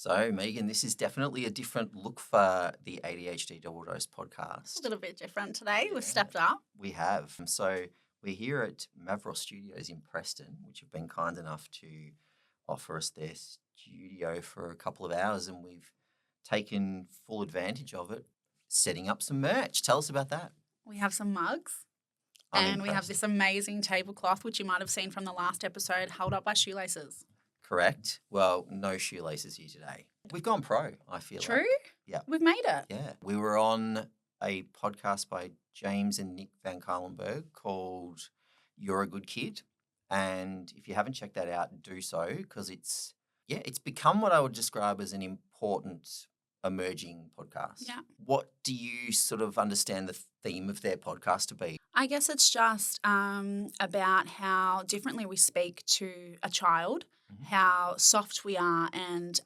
So, Megan, this is definitely a different look for the ADHD Double Dose A podcast. little bit different today. Yeah. We've stepped up. We have. So, we're here at Mavros Studios in Preston, which have been kind enough to offer us their studio for a couple of hours, and we've taken full advantage of it, setting up some merch. Tell us about that. We have some mugs. I'm And we have impressed. this amazing tablecloth, which you might have seen from the last episode, held up by shoelaces. Correct. Well, no shoelaces here today. We've gone pro, I feel True? like. Yeah. We've made it. Yeah. We were on a podcast by James and Nick van Cuylenburg called You're a Good Kid. And if you haven't checked that out, do so because it's become what I would describe as an important emerging podcast. Yeah. What do you sort of understand the theme of their podcast to be? I guess it's just about how differently we speak to a child, how soft we are, and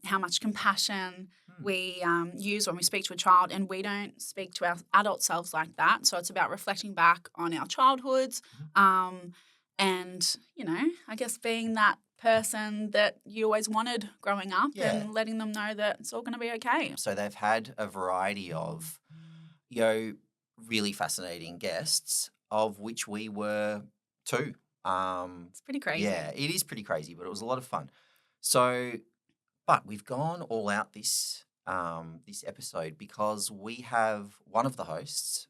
how much compassion we use when we speak to a child. And we don't speak to our adult selves like that. So it's about reflecting back on our childhoods and, I guess being that person that you always wanted growing up and letting them know that it's all going to be okay. So they've had a variety of, really fascinating guests, of which we were two. It's pretty crazy. Yeah, it is pretty crazy, but it was a lot of fun. So, but we've gone all out this episode because we have one of the hosts,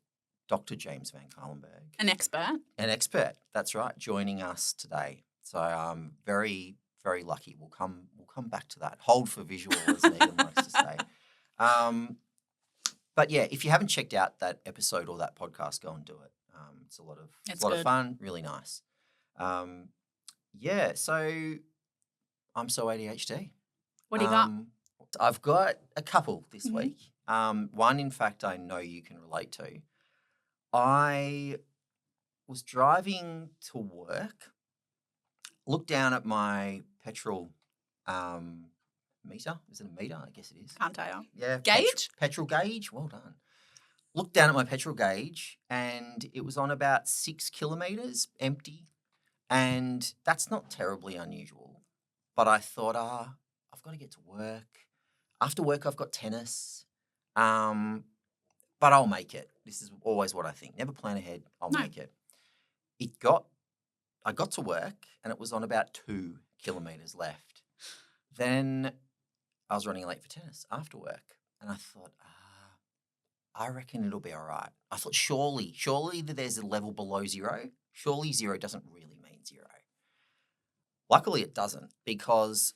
Dr. James van Cuylenburg. An expert. That's right, joining us today. So I'm very, very lucky. We'll come back to that. Hold for visual, as Megan likes to say. But yeah, if you haven't checked out that episode or that podcast, go and do it. It's a lot of fun, really nice. So I'm so ADHD. What do you got? I've got a couple this week. One, in fact, I know you can relate to. I was driving to work, looked down at my petrol meter. Is it a meter? I guess it is. Can't tell. Yeah. Gauge? Petrol gauge. Well done. Looked down at my petrol gauge and it was on about 6 kilometres empty. And that's not terribly unusual. But I thought, I've got to get to work. After work, I've got tennis. But I'll make it. This is always what I think. Never plan ahead. I'll make it. I got to work and it was on about 2 kilometres left. Then I was running late for tennis after work and I thought, I reckon it'll be all right. I thought surely that there's a level below zero. Surely zero doesn't really mean zero. Luckily it doesn't because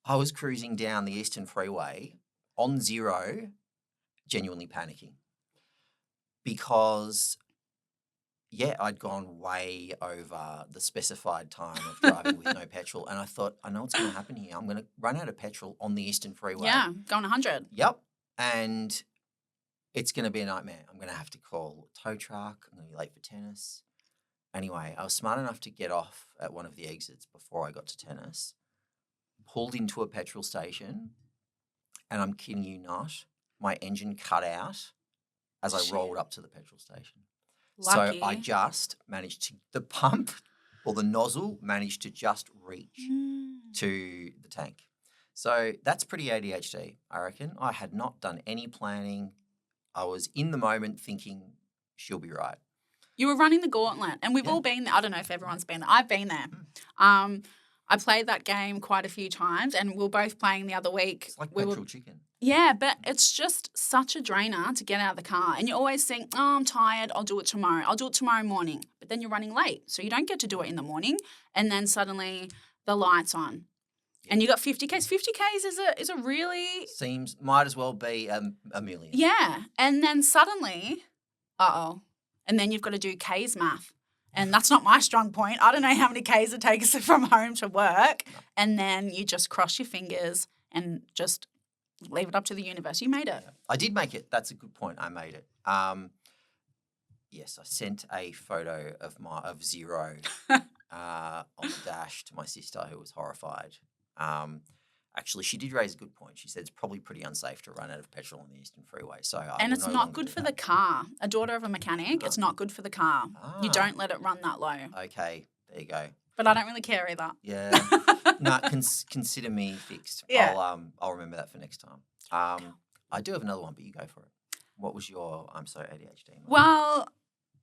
I was cruising down the Eastern Freeway on zero, genuinely panicking because I'd gone way over the specified time of driving with no petrol. And I thought, I know what's going to happen here. I'm going to run out of petrol on the Eastern Freeway. Yeah, going 100. Yep. And it's going to be a nightmare. I'm going to have to call a tow truck. I'm going to be late for tennis. Anyway, I was smart enough to get off at one of the exits before I got to tennis, pulled into a petrol station, and I'm kidding you not, my engine cut out as I rolled up to the petrol station. Lucky. So I just managed to, the pump or the nozzle managed to just reach to the tank. So that's pretty ADHD, I reckon. I had not done any planning. I was in the moment thinking she'll be right. You were running the gauntlet and we've all been there. I don't know if everyone's been there. I've been there. I played that game quite a few times and we were both playing the other week. It's like petrol chicken. Yeah, but it's just such a drainer to get out of the car. And you always think, I'm tired, I'll do it tomorrow. I'll do it tomorrow morning. But then you're running late, so you don't get to do it in the morning. And then suddenly the light's on. Yeah. And you got 50 Ks. 50 Ks is a really... Might as well be a million. Yeah. And then suddenly, and then you've got to do Ks math. And that's not my strong point. I don't know how many Ks it takes from home to work. No. And then you just cross your fingers and just leave it up to the universe. You made it. Yeah. I did make it. That's a good point. I made it. Yes, I sent a photo of zero on the dash to my sister who was horrified. Actually, she did raise a good point. She said it's probably pretty unsafe to run out of petrol on the Eastern Freeway. And it's not good for the car. A daughter of a mechanic, it's not good for the car. You don't let it run that low. Okay, there you go. But I don't really care either. Yeah. No, consider me fixed. Yeah. I'll remember that for next time. I do have another one, but you go for it. What was your I'm so ADHD moment? Well,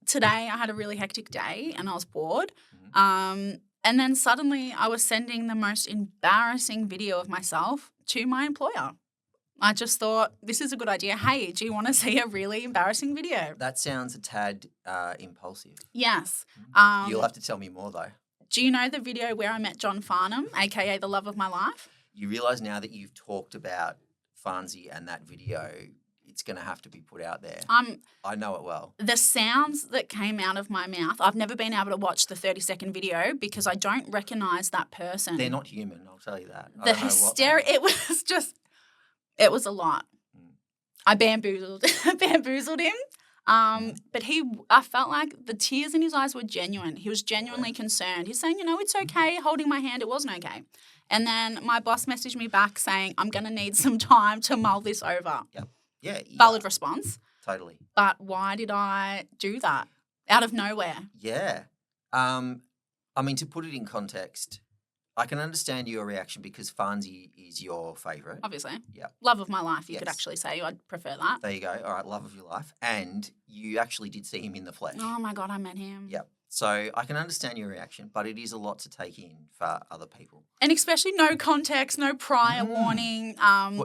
today I had a really hectic day and I was bored. Mhm. And then suddenly I was sending the most embarrassing video of myself to my employer. I just thought, this is a good idea. Hey, do you want to see a really embarrassing video? That sounds a tad impulsive. Yes. You'll have to tell me more though. Do you know the video where I met John Farnham, aka the love of my life? You realise now that you've talked about Farnsey and that video, it's going to have to be put out there. I know it well. The sounds that came out of my mouth, I've never been able to watch the 30-second video because I don't recognise that person. They're not human, I'll tell you that. The hysteria, it was a lot. I bamboozled him. But I felt like the tears in his eyes were genuine. He was genuinely concerned. He's saying, it's okay, holding my hand, it wasn't okay. And then my boss messaged me back saying, I'm going to need some time to mull this over. Yep. Yeah. Valid response. Totally. But why did I do that? Out of nowhere. Yeah. To put it in context, I can understand your reaction because Farnsey is your favourite. Obviously. Yeah. Love of my life, you could actually say. I'd prefer that. There you go. All right, love of your life. And you actually did see him in the flesh. Oh, my God, I met him. Yep. So I can understand your reaction, but it is a lot to take in for other people. And especially no context, no prior warning.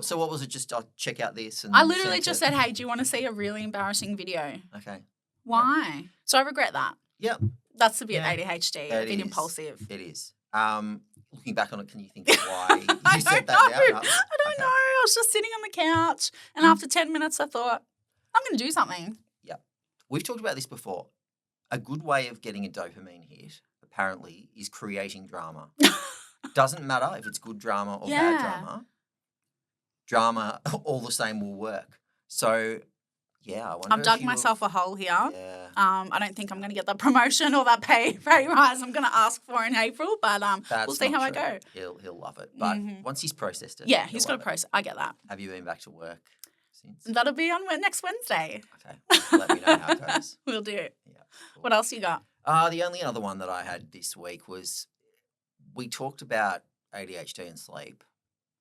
So what was it? Just I'll check out this? And I literally just said, hey, do you want to see a really embarrassing video? Okay. Why? Yep. So I regret that. Yep. That's a bit ADHD, a bit impulsive. It is. Looking back on it, can you think of why you said that down? I don't know. I was just sitting on the couch and after 10 minutes I thought, I'm going to do something. Yep. We've talked about this before. A good way of getting a dopamine hit, apparently, is creating drama. Doesn't matter if it's good drama or bad drama. Drama, all the same, will work. So, I wonder I've dug myself a hole here. Yeah. I don't think I'm going to get that promotion or that pay rise I'm going to ask for in April, but we'll see how I go. He'll love it. But once he's processed it. Yeah, he's got to process. I get that. Have you been back to work since? That'll be on next Wednesday. Okay. Let me know how it goes. We'll do. Yeah. Cool. What else you got? The only other one that I had this week was we talked about ADHD and sleep.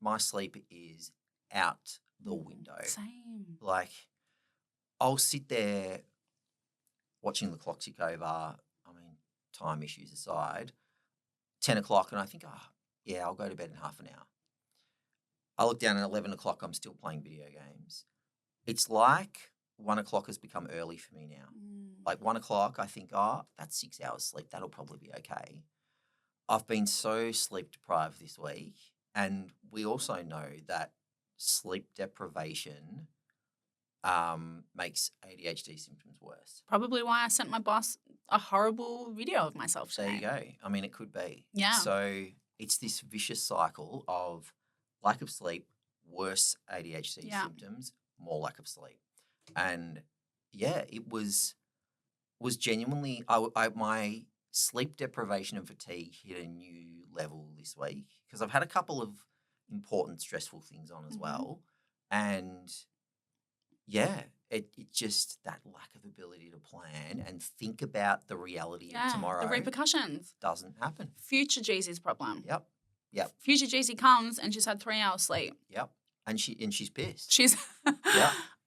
My sleep is out the window. Same. Like, I'll sit there watching the clock tick over, time issues aside, 10 o'clock, and I think, I'll go to bed in half an hour. I look down at 11 o'clock, I'm still playing video games. It's like 1 o'clock has become early for me now. Like 1 o'clock, I think, that's 6 hours sleep. That'll probably be okay. I've been so sleep deprived this week, and we also know that sleep deprivation makes ADHD symptoms worse. Probably why I sent my boss a horrible video of myself today. There you go. It could be. Yeah. So it's this vicious cycle of lack of sleep, worse ADHD symptoms, more lack of sleep. And, it was genuinely my sleep deprivation and fatigue hit a new level this week because I've had a couple of important stressful things on as well. And it just that lack of ability to plan and think about the reality of tomorrow. The repercussions. Doesn't happen. Future Jeezy's problem. Yep. Future Jeezy comes and she's had 3 hours sleep. Yep. And she's pissed. She's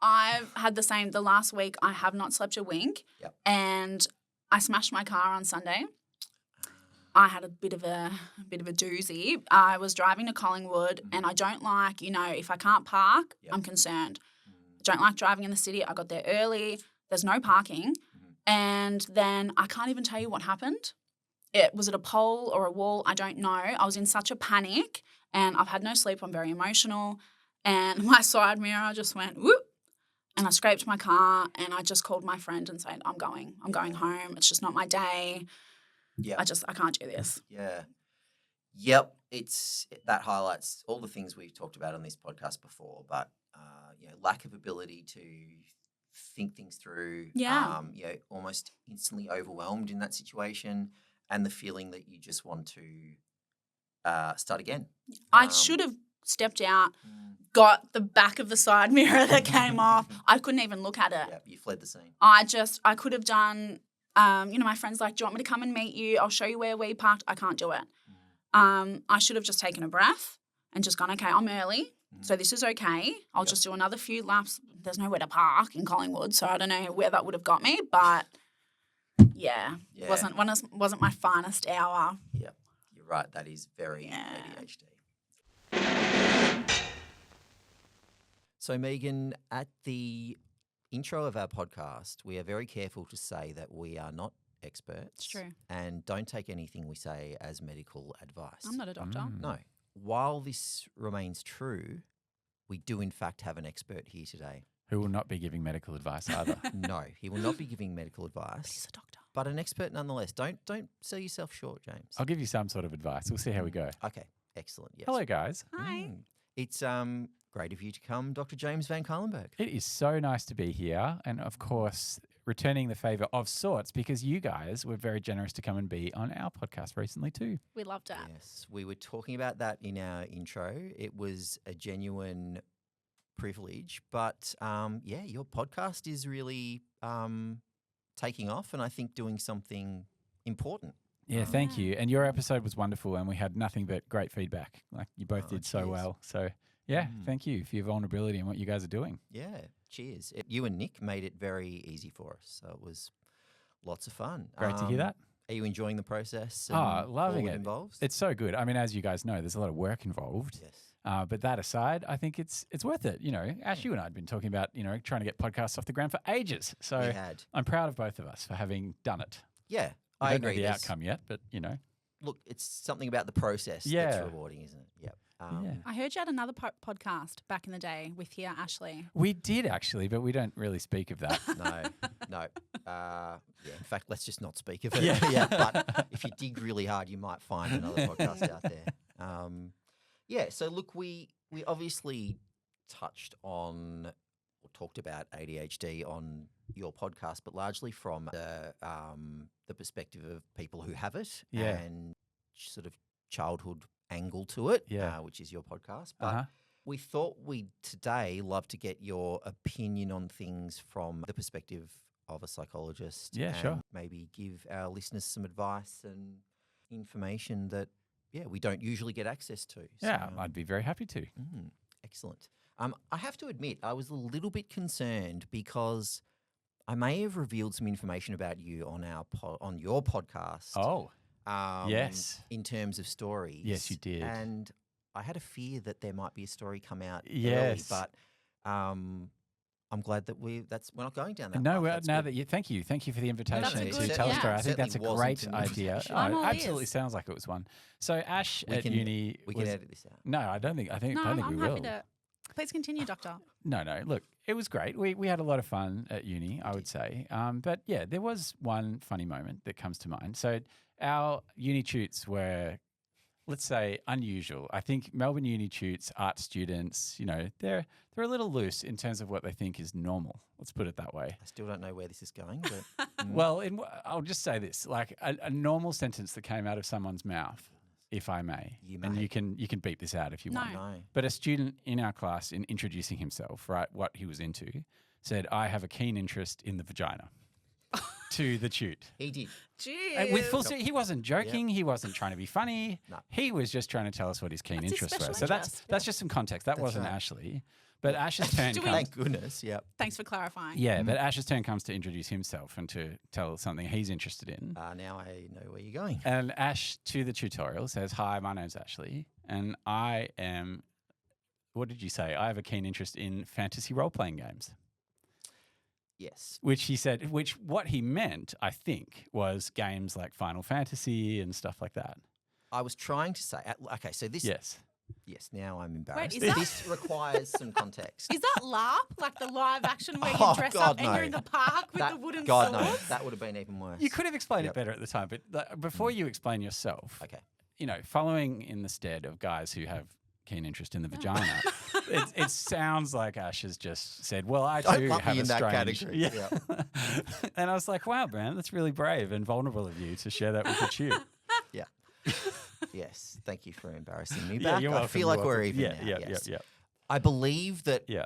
I've had the same. The last week I have not slept a wink. Yep. And I smashed my car on Sunday. I had a bit of a doozy. I was driving to Collingwood and I don't like, if I can't park, I'm concerned. I don't like driving in the city. I got there early. There's no parking. And then I can't even tell you what happened. Was it a pole or a wall? I don't know. I was in such a panic and I've had no sleep. I'm very emotional. And my side mirror just went whoop. And I scraped my car and I just called my friend and said, I'm going home. It's just not my day. Yeah. I can't do this. Yeah. Yep. That highlights all the things we've talked about on this podcast before, but lack of ability to think things through. Yeah. Almost instantly overwhelmed in that situation, and the feeling that you just want to start again. I should have stepped out, got the back of the side mirror that came off. I couldn't even look at it. Yeah, you fled the scene. I could have done My friend's like, do you want me to come and meet you? I'll show you where we parked. I can't do it. I should have just taken a breath and just gone, okay, I'm early, so this is okay. I'll just do another few laps. There's nowhere to park in Collingwood, so I don't know where that would have got me, but wasn't my finest hour. Yeah, you're right. That is very ADHD. So, Megan, at the intro of our podcast, we are very careful to say that we are not experts. It's true. And don't take anything we say as medical advice. I'm not a doctor. No. While this remains true, we do in fact have an expert here today. Who will not be giving medical advice either. No, he will not be giving medical advice. But he's a doctor. But an expert nonetheless. Don't sell yourself short, James. I'll give you some sort of advice. We'll see how we go. Okay, excellent. Yes. Hello, guys. Hi. It's great of you to come, Dr. James van Cuylenburg. It is so nice to be here. And of course, returning the favour of sorts because you guys were very generous to come and be on our podcast recently too. We loved it. Yes, we were talking about that in our intro. It was a genuine privilege. But, your podcast is really taking off and I think doing something important. Yeah, thank you. And your episode was wonderful and we had nothing but great feedback. Like you both did so well. So, thank you for your vulnerability and what you guys are doing. Yeah, cheers. You and Nick made it very easy for us. So it was lots of fun. Great to hear that. Are you enjoying the process? Loving all it. Involves? It's so good. I mean, as you guys know, there's a lot of work involved. Yes. But that aside, I think it's worth it. You know, Ash, you and I had been talking about, trying to get podcasts off the ground for ages. So We had. I'm proud of both of us for having done it. Yeah, I I don't know agree. the outcome yet, but Look, it's something about the process Yeah. that's rewarding, isn't it? Yep. Yeah. I heard you had another podcast back in the day with your Ashley. We did actually, but we don't really speak of that. No. In fact, let's just not speak of it. Yeah. But if you dig really hard, you might find another podcast out there. So look, we obviously touched on or talked about ADHD on your podcast, but largely from the perspective of people who have it and sort of childhood angle to it, which is your podcast. But we thought we'd today love to get your opinion on things from the perspective of a psychologist. Yeah, and sure. Maybe give our listeners some advice and information that, we don't usually get access to. Yeah, I'd be very happy to. Excellent. I have to admit, I was a little bit concerned because I may have revealed some information about you on your podcast. Oh, yes. In terms of stories. Yes, you did. And I had a fear that there might be a story come out early, Yes. but I'm glad that we're not going down that No, path. now that thank you for the invitation That's a to good- tell a yeah. story. I think that's a Certainly great wasn't an idea. invitation. I'm Oh, all absolutely ears. sounds like it was one. So Ash at uni, We can edit this out. No, I don't think. I No, don't think I'm we happy will. to. Please continue, Doctor. No. Look, it was great. We had a lot of fun at uni, I would say. But yeah, there was one funny moment that comes to mind. So our uni tutes were, let's say, unusual. I think Melbourne uni tutes, art students, they're a little loose in terms of what they think is normal. Let's put it that way. I still don't know where this is going, but Well, I'll just say this: like a normal sentence that came out of someone's mouth, if I may, You and may. you can beep this out if you No. want. no. But a student in our class, in introducing himself, right, what he was into, said, "I have a keen interest in the vagina." To the tute. He did. Jeez. With full, he wasn't joking. He wasn't trying to be funny. No. He was just trying to tell us what his keen That's his interests were. special So interest. that's just some context. That That's wasn't right. Ashley, but Ash's turn Do we- comes. Thank goodness. Yep. Thanks for clarifying. Yeah, but Ash's turn comes to introduce himself and to tell something he's interested in. Now I know where you're going. And Ash, to the tutorial, says, "Hi, my name's Ashley, and I am," what did you say? "I have a keen interest in fantasy role-playing games." Yes. Which he said, what he meant, I think, was games like Final Fantasy and stuff like that. I was trying to say. Okay, so this. Yes. Yes. Now I'm embarrassed. is that- This requires some context. Is that LARP, like the live action where Oh, you dress God, up and no. you're in the park with That- the wooden God swords? no, that would have been even worse. You could have explained Yep. it better at the time, but before you explain yourself, Okay. Following in the stead of guys who have keen interest in the vagina, it sounds like Ash has just said, "Well, I Don't too lump have me a in that strange." category. Yeah. And I was like, "Wow, man, that's really brave and vulnerable of you to share that with the tute." Yeah. Yes. Thank you for embarrassing me Yeah, back. you're I welcome, feel you're like we're welcome. even Yeah, now. yeah, Yes. yeah. I believe that Yeah.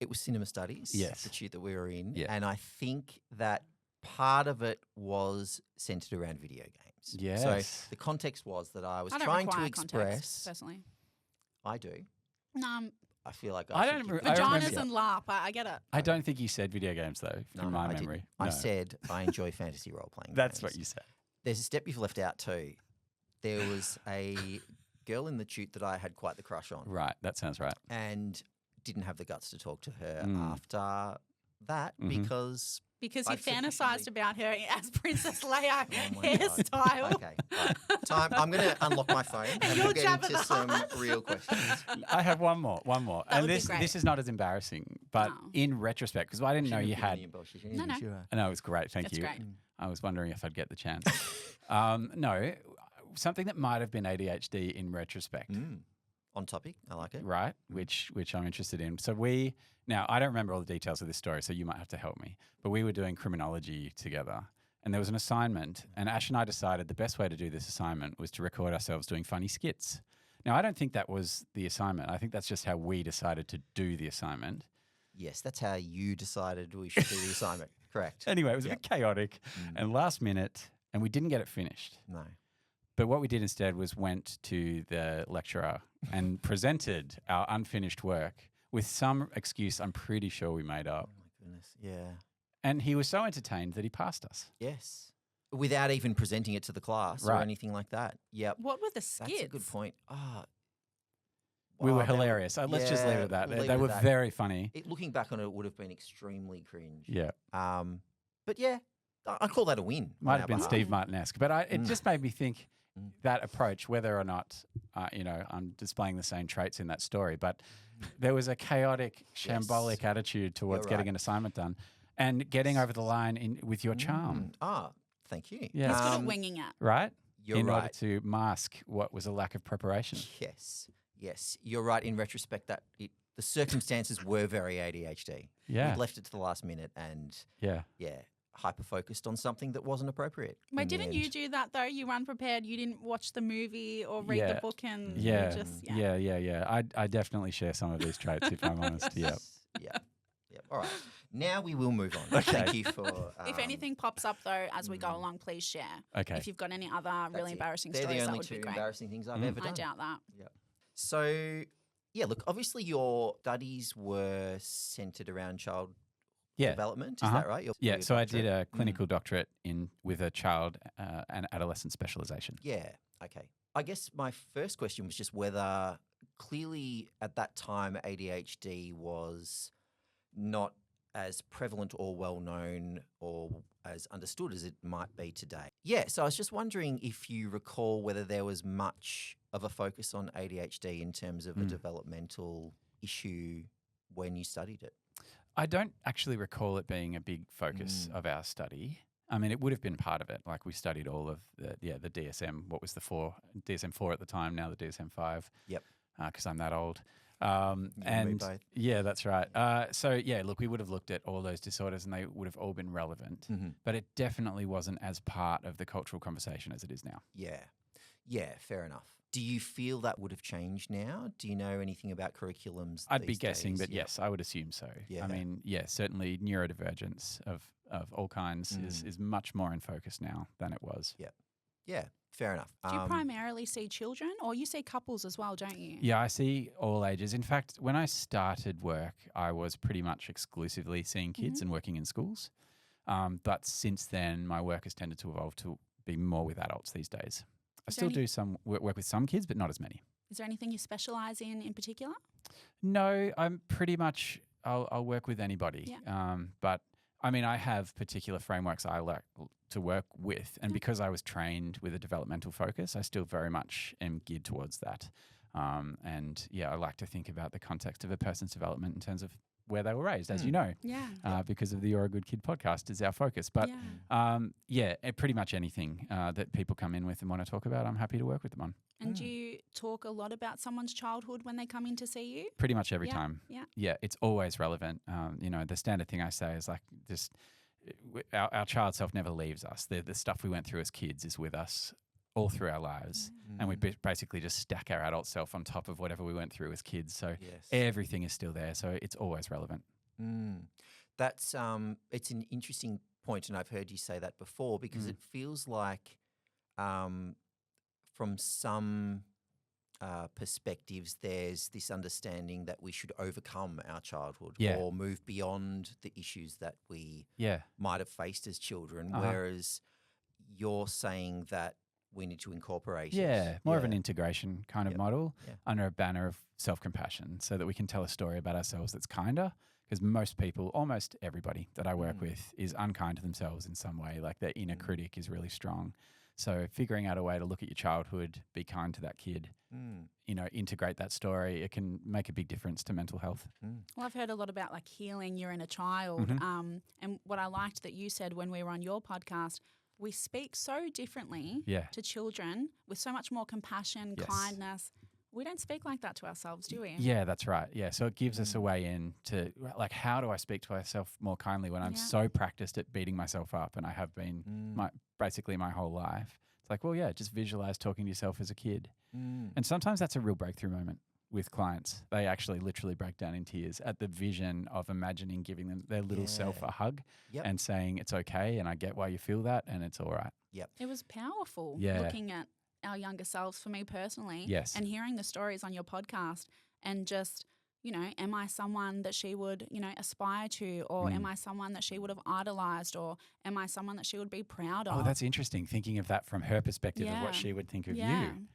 it was cinema studies. Yes. The tute that we were in. Yeah. And I think that part of it was centered around video games. Yes. So the context was that I was I don't trying to require express. context, personally. I do. No, I feel like I I don't should re- give I them- remember- vaginas and LARP. I get it. I don't think you said video games though, from my I memory. didn't. I No. said I enjoy fantasy role playing. That's what you said. There's a step you've left out too. There was a girl in the tute that I had quite the crush on, Right, that sounds right. and didn't have the guts to talk to her Mm. after that Mhm. because Because you I've sufficiently- fantasized about her as Princess Leia Oh my God. hairstyle. Okay, right. Time. I'm going to unlock my phone and you'll we'll get jab at into the some heart. real questions. I have one more. That And would be this great. this is not as embarrassing, but No. in retrospect, because I didn't know you had. No, no. I know it was great. Thank That's you. great. I was wondering if I'd get the chance. No, something that might have been ADHD in retrospect, On topic, I like it. right? Which I'm interested in. So now I don't remember all the details of this story, so you might have to help me. But we were doing criminology together, and there was an assignment, and Ash and I decided the best way to do this assignment was to record ourselves doing funny skits. Now I don't think that was the assignment. I think that's just how we decided to do the assignment. Yes, that's how you decided we should do the assignment. Correct. Anyway, it was a Yep. bit chaotic and last minute, and we didn't get it finished. No. But what we did instead was went to the lecturer and presented our unfinished work with some excuse I'm pretty sure we made up. Oh my goodness. Yeah. And he was so entertained that he passed us. Yes. Without even presenting it to the class or Right. anything like that. Yep. What were the skits? That's a good point. We were Wow, they hilarious. Let's just leave it at that. They were very funny. Looking back on it, it would have been extremely cringe. Yeah. But yeah, I call that a win. on Might our have been behalf. Steve Martin-esque. But it just made me think Mm. that approach, whether or not, I'm displaying the same traits in that story, but there was a chaotic, shambolic attitude towards You're getting right. an assignment done and getting over the line with your charm. Thank you. Yeah. He's good at winging it. Right? You're in order right. to mask what was a lack of preparation. Yes. You're right. In retrospect, the circumstances were very ADHD. Yeah. We'd left it to the last minute and Yeah. hyper focused on something that wasn't appropriate. Wait, in the didn't you end. do that though? You were unprepared. You didn't watch the movie or read the Yeah. book, and Yeah. you just Yeah. I definitely share some of these traits, if I'm honest. Yep. Yep. All right. Now we will move on. Okay. Thank you for. If anything pops up though as we go along, please share. Okay. If you've got any other that's really it. embarrassing They're stories, the that only would two be great. embarrassing things I've ever done. I doubt that. So, look, obviously your studies were centered around child Yeah. development. Is Uh-huh. that right? Your Yeah. So I did doctorate? a clinical doctorate with a child and adolescent specialization. Yeah. Okay. I guess my first question was just whether clearly at that time ADHD was not as prevalent or well known or as understood as it might be today. Yeah. So I was just wondering if you recall whether there was much of a focus on ADHD in terms of a developmental issue when you studied it. I don't actually recall it being a big focus of our study. I mean, it would have been part of it. Like we studied all of the DSM. What was the DSM-4 at the time? Now the DSM-5. Yep. Because I'm that old. You and me both. Yeah, that's right. Look, we would have looked at all those disorders and they would have all been relevant. But it definitely wasn't as part of the cultural conversation as it is now. Yeah, fair enough. Do you feel that would have changed now? Do you know anything about curriculums? I'd be these guessing, days? but Yep. yes, I would assume so. Yeah. I mean, certainly neurodivergence of all kinds is much more in focus now than it was. Yeah, fair enough. Do you primarily see children, or you see couples as well, don't you? Yeah, I see all ages. In fact, when I started work, I was pretty much exclusively seeing kids and working in schools. But since then, my work has tended to evolve to be more with adults these days. I still do some work with some kids, but not as many. Is there anything you specialise in particular? No, I'm pretty much, I'll work with anybody. Yeah. But I mean, I have particular frameworks I like to work with. And because I was trained with a developmental focus, I still very much am geared towards that. I like to think about the context of a person's development in terms of where they were raised, as you know. Yeah. Because of the You're a Good Kid podcast is our focus. But pretty much anything that people come in with and want to talk about, I'm happy to work with them on. And do you talk a lot about someone's childhood when they come in to see you? Pretty much every time. Yeah. Yeah, it's always relevant. The standard thing I say is like just our child self never leaves us. The stuff we went through as kids is with us all through our lives. And we basically just stack our adult self on top of whatever we went through as kids. So everything is still there. So it's always relevant. That's it's an interesting point, and I've heard you say that before, because it feels like from some perspectives, there's this understanding that we should overcome our childhood or move beyond the issues that we might have faced as children, whereas you're saying that we need to incorporate it. More of an integration kind of model under a banner of self-compassion, so that we can tell a story about ourselves that's kinder, because most people, almost everybody that I work with, is unkind to themselves in some way. Like their inner critic is really strong. So figuring out a way to look at your childhood, be kind to that kid, integrate that story, it can make a big difference to mental health. Well, I've heard a lot about like healing your inner child. And what I liked that you said when we were on your podcast, we speak so differently to children with so much more compassion, kindness. We don't speak like that to ourselves, do we? Yeah, that's right. Yeah, so it gives us a way in to, like, how do I speak to myself more kindly when I'm so practiced at beating myself up, and I have been basically my whole life. It's like, well, just visualize talking to yourself as a kid. And sometimes that's a real breakthrough moment with clients. They actually literally break down in tears at the vision of imagining giving them their little self a hug and saying, it's okay, and I get why you feel that, and it's all right. It was powerful looking at our younger selves, for me personally, and hearing the stories on your podcast, and just, am I someone that she would, aspire to, or am I someone that she would have idolized, or am I someone that she would be proud of? Oh, that's interesting, thinking of that from her perspective of what she would think of you.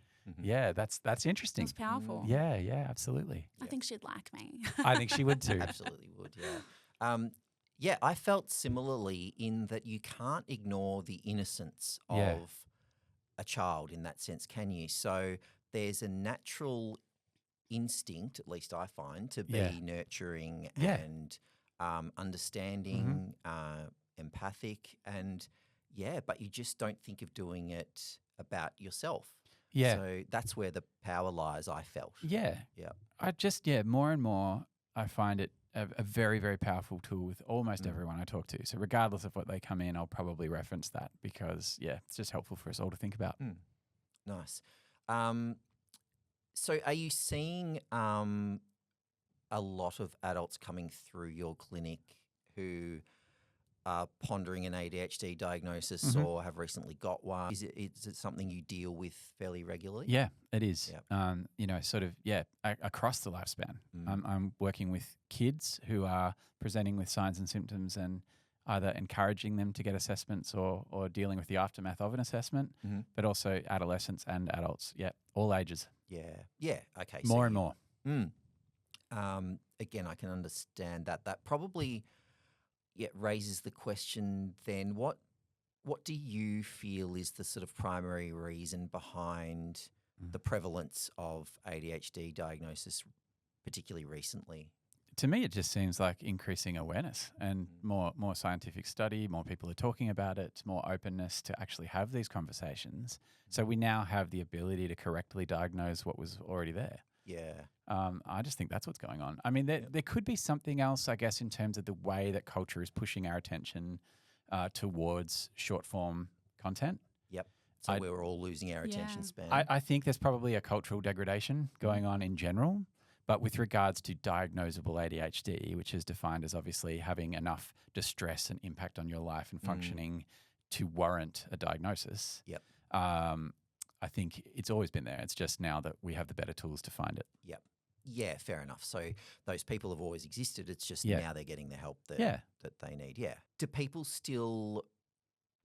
Yeah, that's interesting. It's powerful. Yeah, absolutely. I think she'd like me. I think she would too. Absolutely would, I felt similarly in that you can't ignore the innocence of a child in that sense, can you? So there's a natural instinct, at least I find, to be nurturing and understanding, empathic, and but you just don't think of doing it about yourself. So that's where the power lies, I felt. I just, more and more, I find it a very, very powerful tool with almost everyone I talk to. So regardless of what they come in, I'll probably reference that because, it's just helpful for us all to think about. Nice. So are you seeing a lot of adults coming through your clinic who are pondering an ADHD diagnosis or have recently got one? Is it something you deal with fairly regularly? Yeah, it is. Across the lifespan. I'm working with kids who are presenting with signs and symptoms and either encouraging them to get assessments or dealing with the aftermath of an assessment, but also adolescents and adults. Yeah, all ages. Yeah. Okay. More and more. Again, I can understand that. That probably raises the question then, what do you feel is the sort of primary reason behind the prevalence of ADHD diagnosis, particularly recently? To me, it just seems like increasing awareness and more scientific study, more people are talking about it, more openness to actually have these conversations. So we now have the ability to correctly diagnose what was already there. I just think that's what's going on. I mean, there could be something else, I guess, in terms of the way that culture is pushing our attention towards short form content. So we're all losing our attention span. I think there's probably a cultural degradation going on in general. But with regards to diagnosable ADHD, which is defined as obviously having enough distress and impact on your life and functioning to warrant a diagnosis, I think it's always been there. It's just now that we have the better tools to find it. Yeah, fair enough. So those people have always existed. It's just now they're getting the help that they need.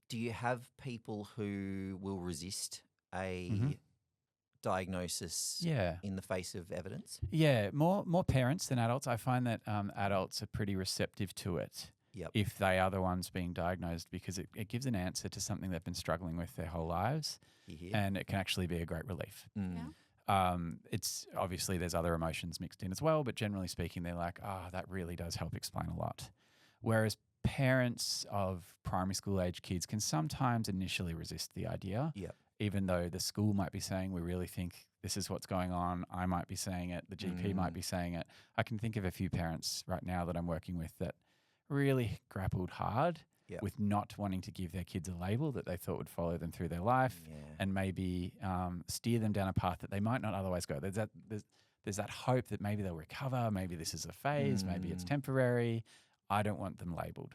Do you have people who will resist a diagnosis in the face of evidence? Yeah, more parents than adults. I find that adults are pretty receptive to it if they are the ones being diagnosed, because it gives an answer to something they've been struggling with their whole lives, and it can actually be a great relief. It's obviously there's other emotions mixed in as well, but generally speaking, they're like, that really does help explain a lot. Whereas parents of primary school age kids can sometimes initially resist the idea. Even though the school might be saying, we really think this is what's going on, I might be saying it, the GP might be saying it. I can think of a few parents right now that I'm working with that really grappled hard with not wanting to give their kids a label that they thought would follow them through their life and maybe steer them down a path that they might not otherwise go. There's that hope that maybe they'll recover, maybe this is a phase, maybe it's temporary. I don't want them labelled.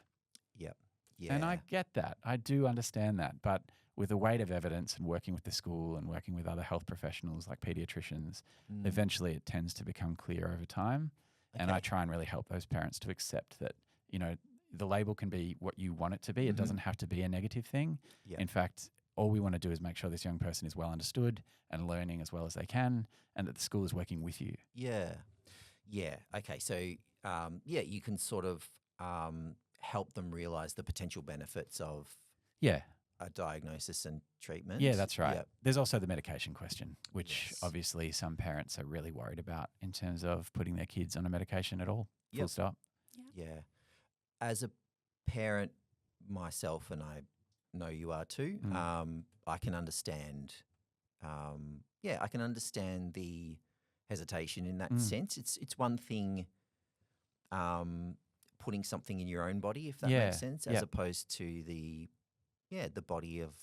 Yeah. And I get that. I do understand that. But with the weight of evidence and working with the school and working with other health professionals like pediatricians, eventually it tends to become clear over time. And I Okay. try and really help those parents to accept that, you know, the label can be what you want it to be. It doesn't have to be a negative thing. Yeah. In fact, all we want to do is make sure this young person is well understood and learning as well as they can, and that the school is working with you. Yeah. Yeah. Okay. So, yeah, you can sort of help them realize the potential benefits of Yeah. a diagnosis and treatment. Yeah, that's right. Yep. There's also the medication question, which Yes. obviously some parents are really worried about in terms of putting their kids on a medication at all. Full Yep. stop. Yeah. As a parent myself, and I know you are too, I can understand. I can understand the hesitation in that sense. It's one thing putting something in your own body, if that makes sense, as opposed to the body of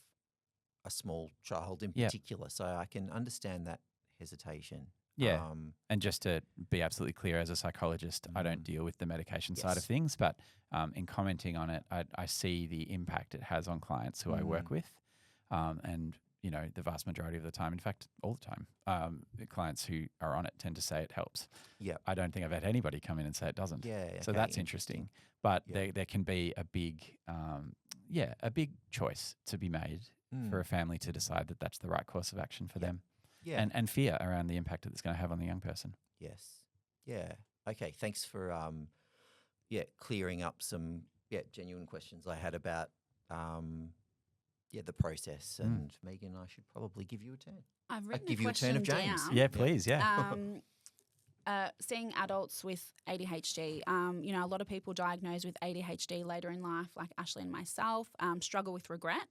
a small child in particular. So I can understand that hesitation. Yeah. And just to be absolutely clear, as a psychologist, I don't deal with the medication side of things, but in commenting on it, I see the impact it has on clients who I work with. And, you know, the vast majority of the time, in fact, all the time, the clients who are on it tend to say it helps. Yeah. I don't think I've had anybody come in and say it doesn't. Yeah. So okay, that's interesting. But Yeah. there can be a big choice to be made for a family to decide that that's the right course of action for them. Yeah. And fear around the impact that it's going to have on the young person. Yes. Yeah. Okay. Thanks for clearing up some genuine questions I had about the process. And Megan, I should probably give you a turn. I've written give a you a turn of question James. down. Yeah, please. Yeah. Seeing adults with ADHD, you know, a lot of people diagnosed with ADHD later in life, like Ashley and myself, struggle with regret,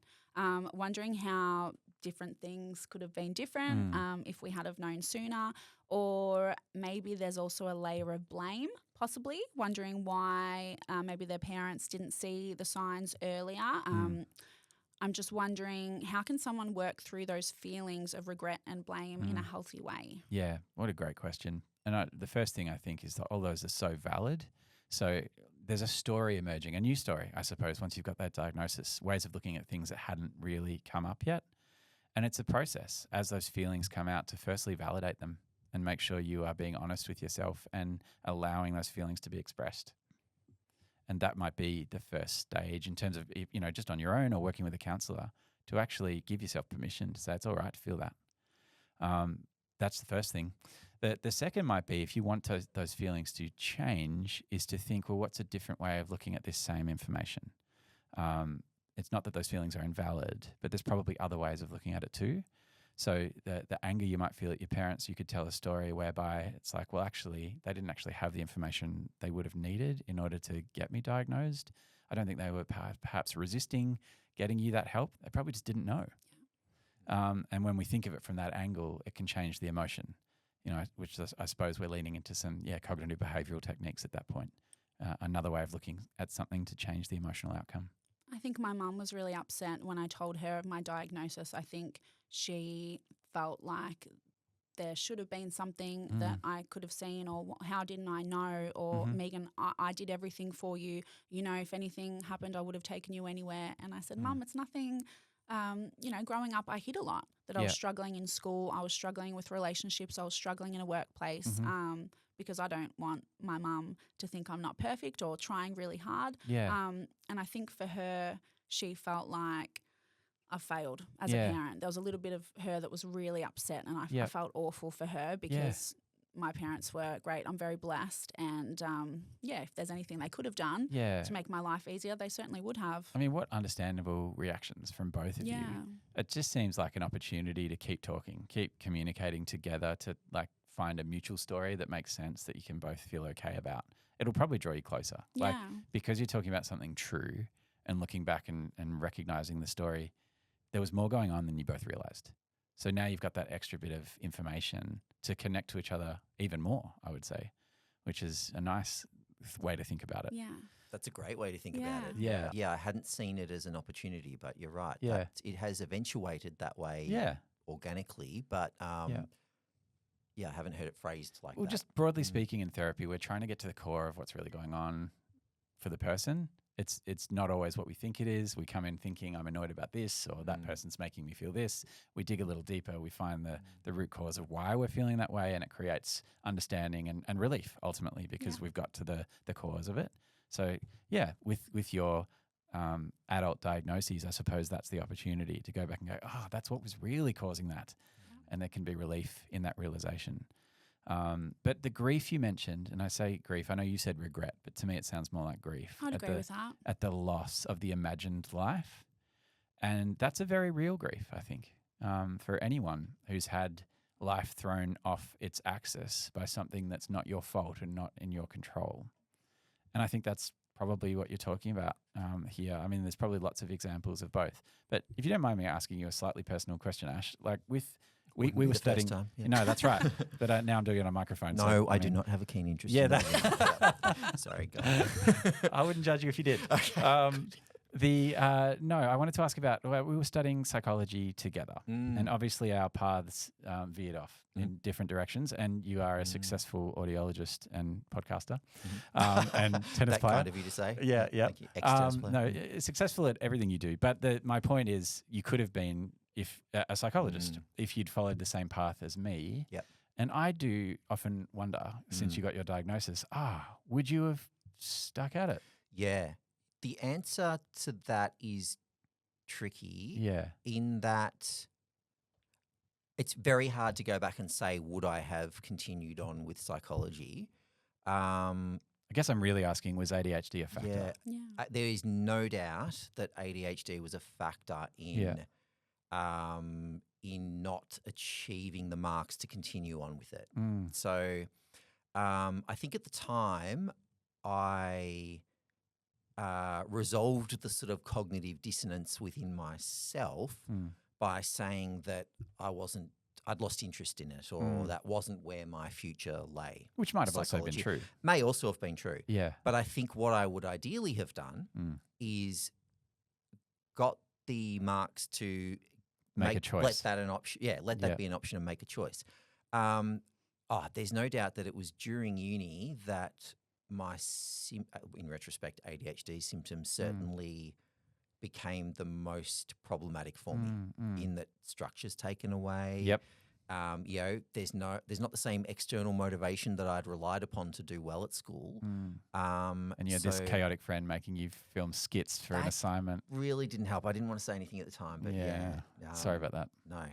wondering how different things could have been different if we had have known sooner, or maybe there's also a layer of blame, possibly, wondering why maybe their parents didn't see the signs earlier. I'm just wondering, how can someone work through those feelings of regret and blame in a healthy way? Yeah, what a great question. And the first thing I think is that all those are so valid. So there's a story emerging, a new story, I suppose, once you've got that diagnosis, ways of looking at things that hadn't really come up yet. And it's a process as those feelings come out to firstly validate them and make sure you are being honest with yourself and allowing those feelings to be expressed. And that might be the first stage in terms of, you know, just on your own or working with a counsellor, to actually give yourself permission to say it's all right to feel that. That's the first thing. The second might be, if you want those feelings to change, is to think, well, what's a different way of looking at this same information? It's not that those feelings are invalid, but there's probably other ways of looking at it too. So the anger you might feel at your parents, you could tell a story whereby it's like, well, actually, they didn't actually have the information they would have needed in order to get me diagnosed. I don't think they were perhaps resisting getting you that help. They probably just didn't know. And when we think of it from that angle, it can change the emotion, you know, which I suppose we're leaning into some cognitive behavioural techniques at that point. Another way of looking at something to change the emotional outcome. I think my mum was really upset when I told her of my diagnosis. I think she felt like there should have been something that I could have seen, or how didn't I know, or Megan, I did everything for you. You know, if anything happened, I would have taken you anywhere. And I said, Mum, it's nothing. You know, growing up, I hid a lot, that I was struggling in school. I was struggling with relationships. I was struggling in a workplace. Because I don't want my mum to think I'm not perfect or trying really hard. Yeah. And I think for her, she felt like I failed as a parent. There was a little bit of her that was really upset, and I felt awful for her because my parents were great. I'm very blessed. And, if there's anything they could have done to make my life easier, they certainly would have. I mean, what understandable reactions from both of you. It just seems like an opportunity to keep talking, keep communicating together, to like find a mutual story that makes sense, that you can both feel okay about. It'll probably draw you closer. Like, because you're talking about something true and looking back and recognizing the story, there was more going on than you both realized. So now you've got that extra bit of information to connect to each other even more, I would say, which is a nice way to think about it. Yeah. That's a great way to think about it. Yeah. Yeah, I hadn't seen it as an opportunity, but you're right. Yeah. It has eventuated that way organically, but I haven't heard it phrased like that. Well, just broadly speaking in therapy, we're trying to get to the core of what's really going on for the person. it's not always what we think it is. We come in thinking I'm annoyed about this, or that person's making me feel this. We dig a little deeper. We find the root cause of why we're feeling that way, and it creates understanding and relief ultimately because we've got to the cause of it. So yeah, with your adult diagnoses, I suppose that's the opportunity to go back and go, that's what was really causing that. And there can be relief in that realization. But the grief you mentioned, and I say grief, I know you said regret, but to me it sounds more like grief. I'd agree with that. At the loss of the imagined life. And that's a very real grief, I think, for anyone who's had life thrown off its axis by something that's not your fault and not in your control. And I think that's probably what you're talking about here. I mean, there's probably lots of examples of both. But if you don't mind me asking you a slightly personal question, Ash, like we were studying. Time, yeah. No, that's right. But now I'm doing it on microphone. No, so, I do not have a keen interest. Yeah, in that. Sorry, go on. I wouldn't judge you if you did. Okay. No, I wanted to ask about. Well, we were studying psychology together, and obviously our paths veered off in different directions. And you are a successful audiologist and podcaster, and tennis that player. kind of you to say. Yeah, yeah. Thank you. Ex-tennis player. No, successful at everything you do. But my point is, you could have been a psychologist if you'd followed the same path as me. Yep. And I do often wonder, since you got your diagnosis, would you have stuck at it? Yeah. The answer to that is tricky. Yeah. In that it's very hard to go back and say, would I have continued on with psychology? I guess I'm really asking, was ADHD a factor? Yeah. There is no doubt that ADHD was a factor in not achieving the marks to continue on with it. So I think at the time I resolved the sort of cognitive dissonance within myself by saying that I'd lost interest in it, or that wasn't where my future lay. Which might have also been true. May also have been true. Yeah. But I think what I would ideally have done is got the marks to Make a choice. Let that an option. Yeah, let that be an option and make a choice. There's no doubt that it was during uni that my, in retrospect, ADHD symptoms certainly became the most problematic for me. In that structure's taken away. Yep. There's not the same external motivation that I'd relied upon to do well at school. And you had this chaotic friend making you film skits for an assignment. Really didn't help. I didn't want to say anything at the time, but sorry about that. No.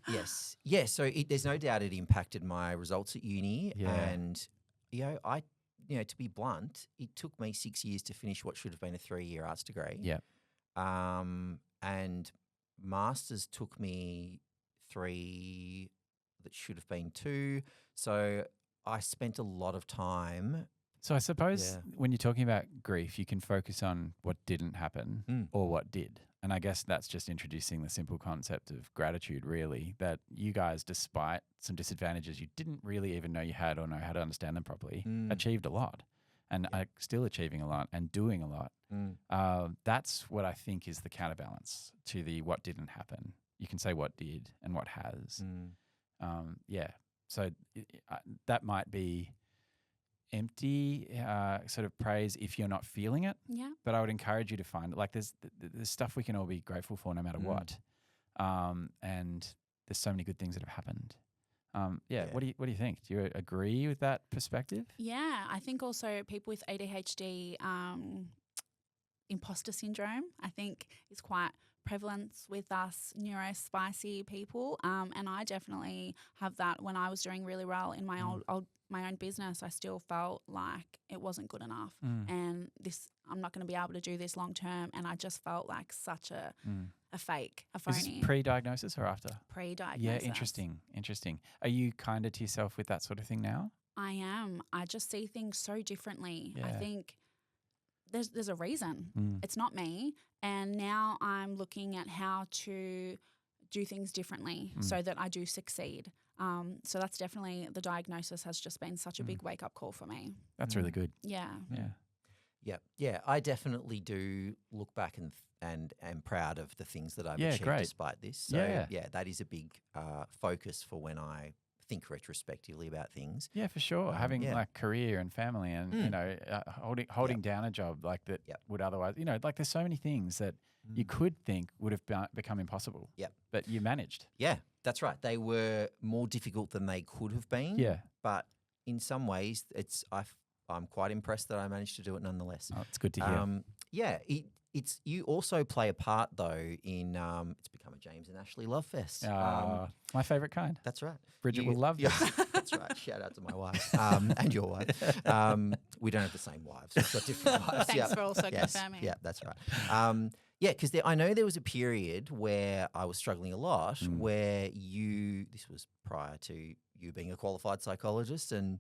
Yes. Yeah. So there's no doubt it impacted my results at uni. Yeah. And, to be blunt, it took me 6 years to finish what should have been a 3-year arts degree. Yeah. And masters took me 3 that should have been 2. So I spent a lot of time. So I suppose when you're talking about grief, you can focus on what didn't happen or what did. And I guess that's just introducing the simple concept of gratitude, really, that you guys, despite some disadvantages you didn't really even know you had or know how to understand them properly, achieved a lot and are still achieving a lot and doing a lot. That's what I think is the counterbalance to the what didn't happen. You can say what did and what has. So that might be empty sort of praise if you're not feeling it. Yeah. But I would encourage you to find it. Like there's stuff we can all be grateful for no matter what. And there's so many good things that have happened. What do you think? Do you agree with that perspective? Yeah, I think also people with ADHD, imposter syndrome, I think is quite prevalent with us neurospicy people. And I definitely have that. When I was doing really well in my my own business, I still felt like it wasn't good enough. And I'm not going to be able to do this long term. And I just felt like such a fake, a phony. Is this pre-diagnosis or after? Pre-diagnosis. Yeah, interesting. Are you kinder to yourself with that sort of thing now? I am. I just see things so differently. Yeah. I think there's a reason. It's not me. And now I'm looking at how to do things differently so that I do succeed. So that's definitely, the diagnosis has just been such a big wake-up call for me. That's really good. Yeah. Yeah. I definitely do look back and am proud of the things that I've achieved despite this. So that is a big focus for when I think retrospectively about things. Yeah, for sure. Having yeah. like career and family and, you know, holding down a job like that would otherwise, you know, like there's so many things that you could think would have become impossible. Yep. But you managed. Yeah, that's right. They were more difficult than they could have been. Yeah. But in some ways, I'm quite impressed that I managed to do it nonetheless. Oh, it's good to hear. Yeah, it's you also play a part though in it's become a James and Ashley love fest. My favourite kind. That's right. Bridget will love this. That's right. Shout out to my wife and your wife. We don't have the same wives. We've got different wives. Thanks for also confirming. Yeah, that's right. Yeah, because I know there was a period where I was struggling a lot where this was prior to you being a qualified psychologist and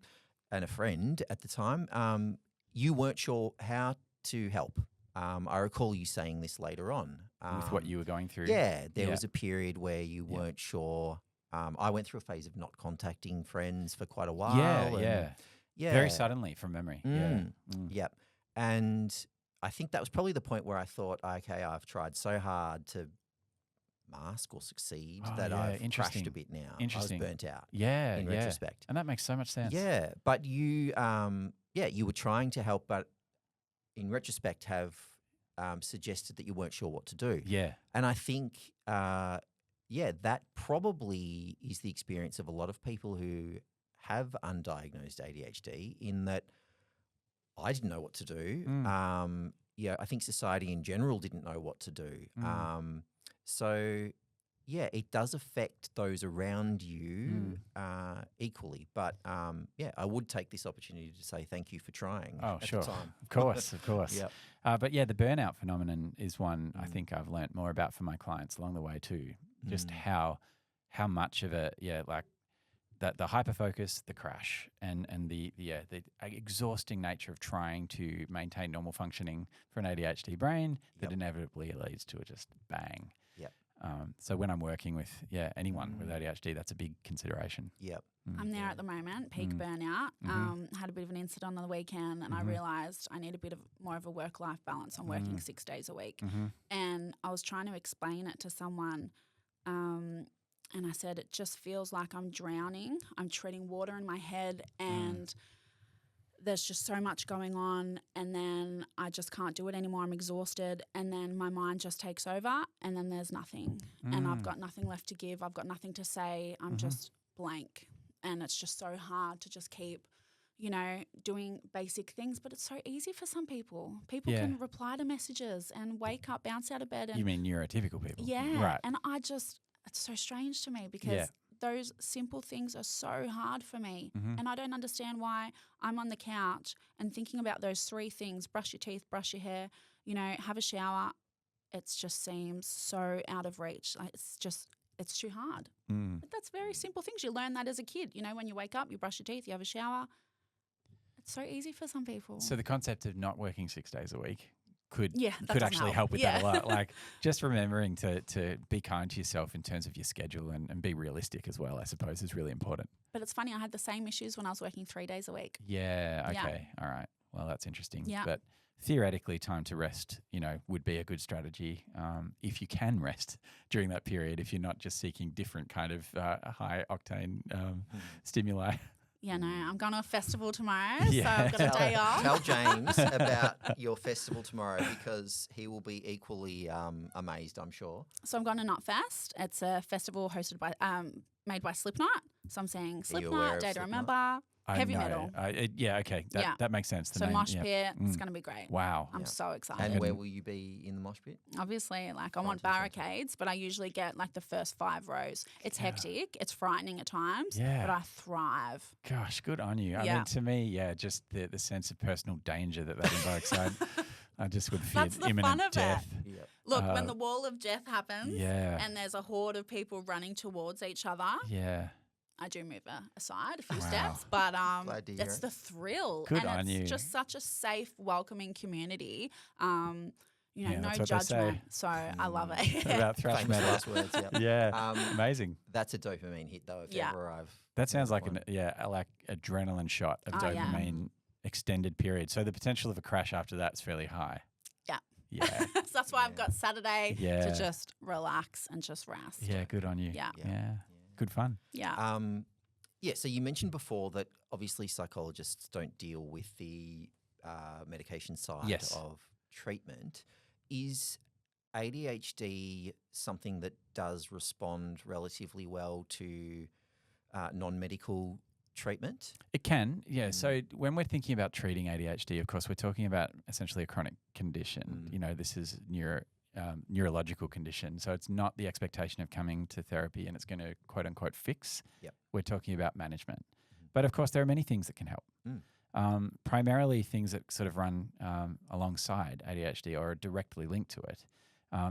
a friend at the time, you weren't sure how to help. I recall you saying this later on. With what you were going through. Yeah, there was a period where you weren't sure. I went through a phase of not contacting friends for quite a while. Yeah. Very suddenly from memory. Yep. And I think that was probably the point where I thought, okay, I've tried so hard to mask or succeed that I've crashed a bit now. I was burnt out. Yeah, in retrospect. And that makes so much sense. Yeah, but you, you were trying to help, but in retrospect have suggested that you weren't sure what to do. Yeah. And I think, that probably is the experience of a lot of people who have undiagnosed ADHD in that I didn't know what to do. I think society in general didn't know what to do. So, it does affect those around you equally. But, I would take this opportunity to say thank you for trying at the time. Of course. Yep. But, the burnout phenomenon is one I think I've learnt more about for my clients along the way too. Just how much of it, like the hyperfocus, the crash, and the exhausting nature of trying to maintain normal functioning for an ADHD brain that inevitably leads to a just bang. Yep. So when I'm working with anyone with ADHD, that's a big consideration. Yep. I'm there at the moment, peak burnout. Had a bit of an incident on the weekend, and I realised I need a bit of more of a work-life balance. I'm working 6 days a week, and I was trying to explain it to someone. And I said, it just feels like I'm drowning. I'm treading water in my head and there's just so much going on, and then I just can't do it anymore. I'm exhausted, and then my mind just takes over, and then there's nothing. And I've got nothing left to give. I've got nothing to say. I'm just blank. And it's just so hard to just keep, doing basic things. But it's so easy for some people. People can reply to messages and wake up, bounce out of bed. And you mean neurotypical people? Yeah. Right. And it's so strange to me because those simple things are so hard for me. And I don't understand why I'm on the couch and thinking about those 3 things: brush your teeth, brush your hair, have a shower. It just seems so out of reach. It's too hard. But that's very simple things. You learn that as a kid. When you wake up, you brush your teeth, you have a shower. It's so easy for some people. So the concept of not working 6 days a week could doesn't actually help with that a lot. Like just remembering to be kind to yourself in terms of your schedule and be realistic as well, I suppose, is really important. But it's funny, I had the same issues when I was working 3 days a week. Yeah, okay. All right. Well, that's interesting. Yeah. But theoretically, time to rest, would be a good strategy if you can rest during that period, if you're not just seeking different kind of high octane stimuli. Yeah, no, I'm going to a festival tomorrow, so I've got a day off. Tell James about your festival tomorrow because he will be equally amazed, I'm sure. So I'm going to Notfest. It's a festival hosted by, made by Slipknot. So I'm saying Slipknot, Day to Remember, heavy metal. Okay. That makes sense. So mosh pit, it's going to be great. Wow. I'm so excited. And where will you be in the mosh pit? Obviously, I want barricades, but I usually get the first 5 rows. It's hectic. It's frightening at times, but I thrive. Gosh, good on you. I mean, to me, just the sense of personal danger that invokes. I just would fear That's the imminent fun of death. It. Look, when the wall of death happens and there's a horde of people running towards each other, I do move aside a few steps, but it's the thrill. Good and on it's you. just such a safe, welcoming community. No that's what they judgment. say. So I love it. About thrash Famous metal. last words, Amazing. That's a dopamine hit, though, if ever I've... That sounds like like adrenaline shot of dopamine extended period. So the potential of a crash after that is fairly high. Yeah. So that's why I've got Saturday to just relax and just rest. Yeah, good on you. Yeah. Good fun. Yeah. Yeah, so you mentioned before that obviously psychologists don't deal with the medication side Yes. of treatment. Is ADHD something that does respond relatively well to non-medical treatment? It can, yeah. So when we're thinking about treating ADHD, of course, we're talking about essentially a chronic condition. You know, this is neurological condition. So it's not the expectation of coming to therapy and it's going to quote unquote fix. Yep. We're talking about management. But of course, there are many things that can help. Primarily things that sort of run alongside ADHD or are directly linked to it.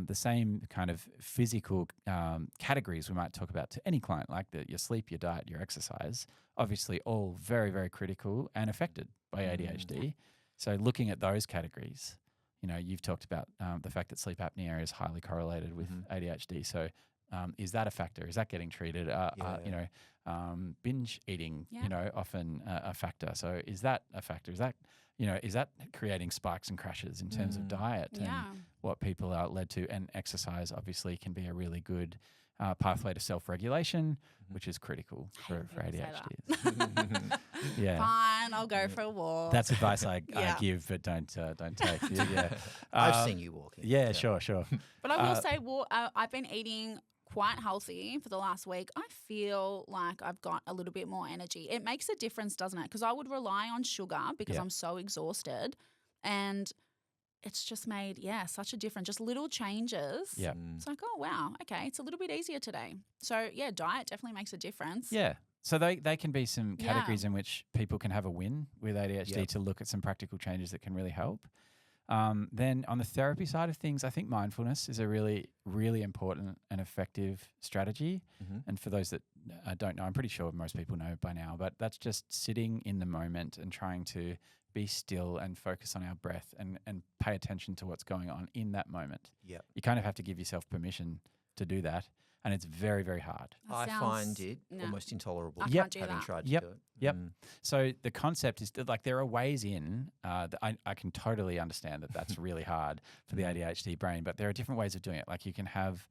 The same kind of physical categories we might talk about to any client, like your sleep, your diet, your exercise, obviously all very, very critical and affected by ADHD. So looking at those categories, you know, you've talked about the fact that sleep apnea is highly correlated with ADHD. So is that a factor? Is that getting treated? You know, binge eating, you know, often a factor. So is that a factor? Is that creating spikes and crashes in terms of diet and what people are led to? And exercise obviously can be a really good pathway to self-regulation, which is critical for ADHD. Yeah. Fine, I'll go for a walk. That's advice I give, but don't take. I've seen you walking. Yeah, sure. But I will say, I've been eating quite healthy for the last week. I feel like I've got a little bit more energy. It makes a difference, doesn't it? Because I would rely on sugar because I'm so exhausted, and it's just made, such a difference. Just little changes. Yeah. It's like, oh, wow, okay, it's a little bit easier today. So, yeah, diet definitely makes a difference. Yeah. So they can be some categories in which people can have a win with ADHD to look at some practical changes that can really help. Then on the therapy side of things, I think mindfulness is a really, really important and effective strategy. And for those that don't know, I'm pretty sure most people know by now, but that's just sitting in the moment and trying to be still and focus on our breath and pay attention to what's going on in that moment. Yep. You kind of have to give yourself permission to do that. And it's very, very hard. I find it almost intolerable. I can't do having that. tried to do it. Yep. So the concept is that, like, there are ways in that I can totally understand that that's really hard for the ADHD brain, but there are different ways of doing it. Like you can have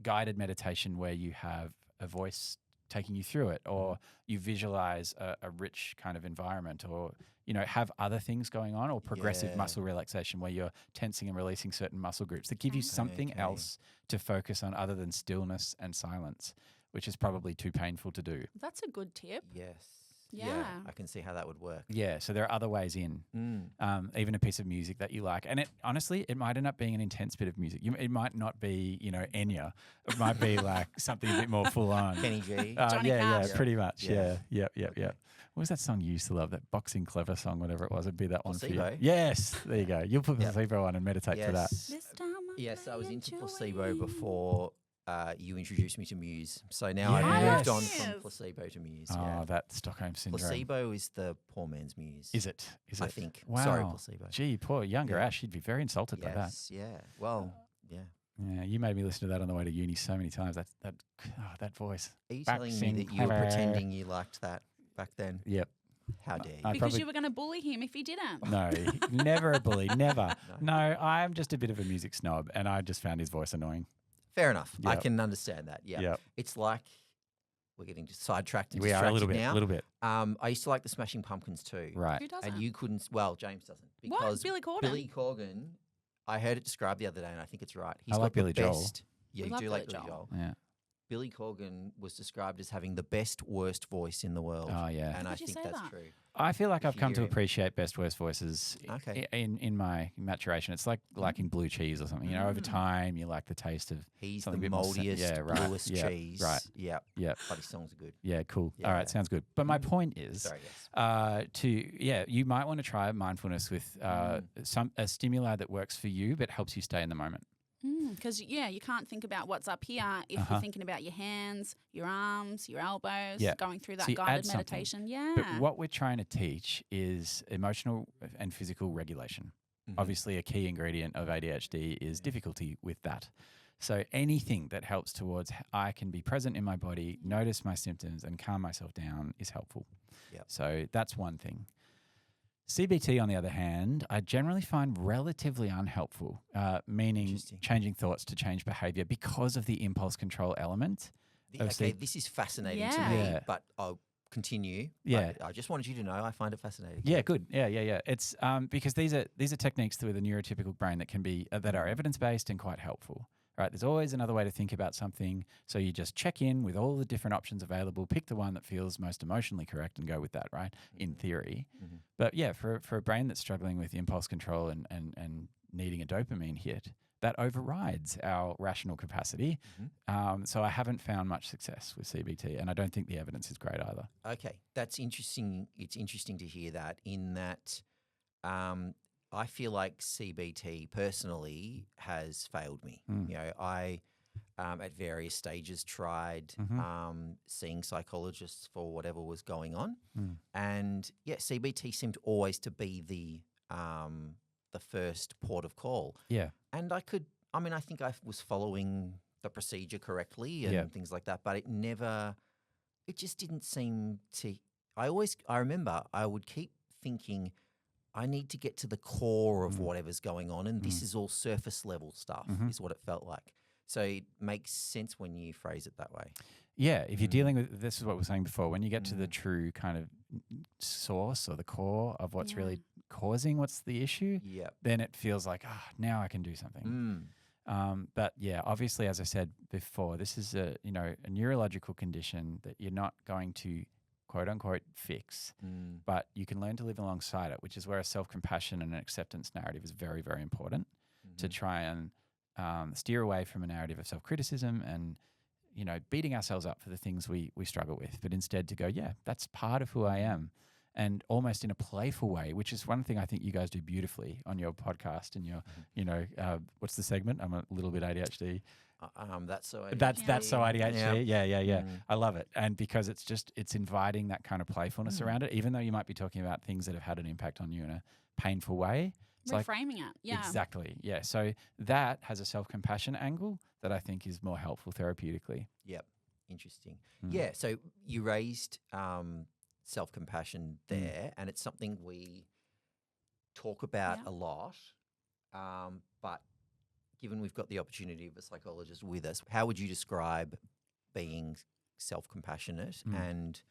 guided meditation where you have a voice taking you through it, or you visualize a rich kind of environment, or you know, have other things going on, or progressive muscle relaxation where you're tensing and releasing certain muscle groups that give you something else to focus on other than stillness and silence, which is probably too painful to do. That's a good tip. Yes. Yeah. I can see how that would work. Yeah, so there are other ways in, even a piece of music that you like. And it honestly, it might end up being an intense bit of music. It might not be, you know, Enya. It might be like something a bit more full on. Kenny G. Johnny Cash. Pretty much. Yeah. Yep. What was that song you used to love? That Boxing Clever song, whatever it was. It'd be that one Placebo. for you. Yes, there you go. You'll put placebo on and meditate to that. This time I was into placebo before you introduced me to Muse. So now I've moved on from placebo to Muse. Oh, that Stockholm syndrome. Placebo is the poor man's Muse. Is it? I think. Wow. Sorry, placebo. Gee, poor younger Ash. He'd be very insulted by that. Yeah. Well, yeah. Yeah, you made me listen to that on the way to uni so many times. That voice. Are you telling me that you were pretending you liked that back then? Yep. How dare you? Because you were going to bully him if he didn't. No, never a bully, never. No, I'm just a bit of a music snob, and I just found his voice annoying. Fair enough. Yep. I can understand that. Yeah. Yep. It's like we're getting sidetracked and We are a little bit. now. A little bit. I used to like the Smashing Pumpkins too. Right. Who doesn't? And you couldn't. Well, James doesn't. What? Because Billy Corgan? Billy Corgan. I heard it described the other day, and I think it's right. He's I like got Billy the Joel. best. Yeah, We you love do like Billy Billy Joel. Yeah. Billy Corgan was described as having the best worst voice in the world. Oh, yeah. And I Would you think say that's that? true. I feel like If I've you come to hear him. appreciate best worst voices Okay. in my maturation. It's like liking blue cheese or something. You know, over time you like the taste of He's something the a bit more moldiest, bluest yeah, cheese. right. Yeah. Yeah. But his songs are good. Yeah, cool. Yeah. All right, sounds good. But my point is, Sorry, yes. you might want to try mindfulness with a stimuli that works for you but helps you stay in the moment. Because, you can't think about what's up here if you're thinking about your hands, your arms, your elbows, going through that So you add guided something. meditation. Yeah. But what we're trying to teach is emotional and physical regulation. Obviously, a key ingredient of ADHD is difficulty with that. So anything that helps towards I can be present in my body, notice my symptoms, and calm myself down is helpful. Yep. So that's one thing. CBT, on the other hand, I generally find relatively unhelpful, meaning changing thoughts to change behavior because of the impulse control element. Okay, this is fascinating to Yeah. me, Yeah. but I'll continue. Yeah. But I just wanted you to know I find it fascinating. Yeah, good. Yeah. It's because these are techniques with a neurotypical brain that can be that are evidence based and quite helpful. Right? There's always another way to think about something, so you just check in with all the different options available, pick the one that feels most emotionally correct, and go with that. Right? In theory, but yeah, for a brain that's struggling with impulse control and needing a dopamine hit, that overrides our rational capacity. So I haven't found much success with CBT, and I don't think the evidence is great either. Okay, that's interesting. It's interesting to hear that. In that, I feel like CBT personally has failed me. You know, I at various stages tried seeing psychologists for whatever was going on, and yeah, CBT seemed always to be the first port of call. Yeah. And I think I was following the procedure correctly and things like that, but it just didn't seem to. I remember I would keep thinking, I need to get to the core of whatever's going on, and this is all surface level stuff, is what it felt like. So it makes sense when you phrase it that way. Yeah, if you're dealing with, this is what we were saying before, when you get to the true kind of source or the core of what's really causing what's the issue, then it feels like, now I can do something. But yeah, obviously, as I said before, this is a neurological condition that you're not going to quote unquote fix, but you can learn to live alongside it, which is where a self-compassion and an acceptance narrative is very, very important to try and steer away from a narrative of self-criticism and beating ourselves up for the things we struggle with, but instead to go, yeah, that's part of who I am. And almost in a playful way, which is one thing I think you guys do beautifully on your podcast and your, what's the segment? I'm a little bit ADHD. That's so ADHD. That's so ADHD. Yeah. I love it. And because it's inviting that kind of playfulness around it, even though you might be talking about things that have had an impact on you in a painful way. It's reframing it. Yeah. Exactly. Yeah. So that has a self-compassion angle that I think is more helpful therapeutically. Yep. Interesting. Yeah. So you raised self-compassion there, and it's something we talk about a lot. But given we've got the opportunity of a psychologist with us, how would you describe being self-compassionate, and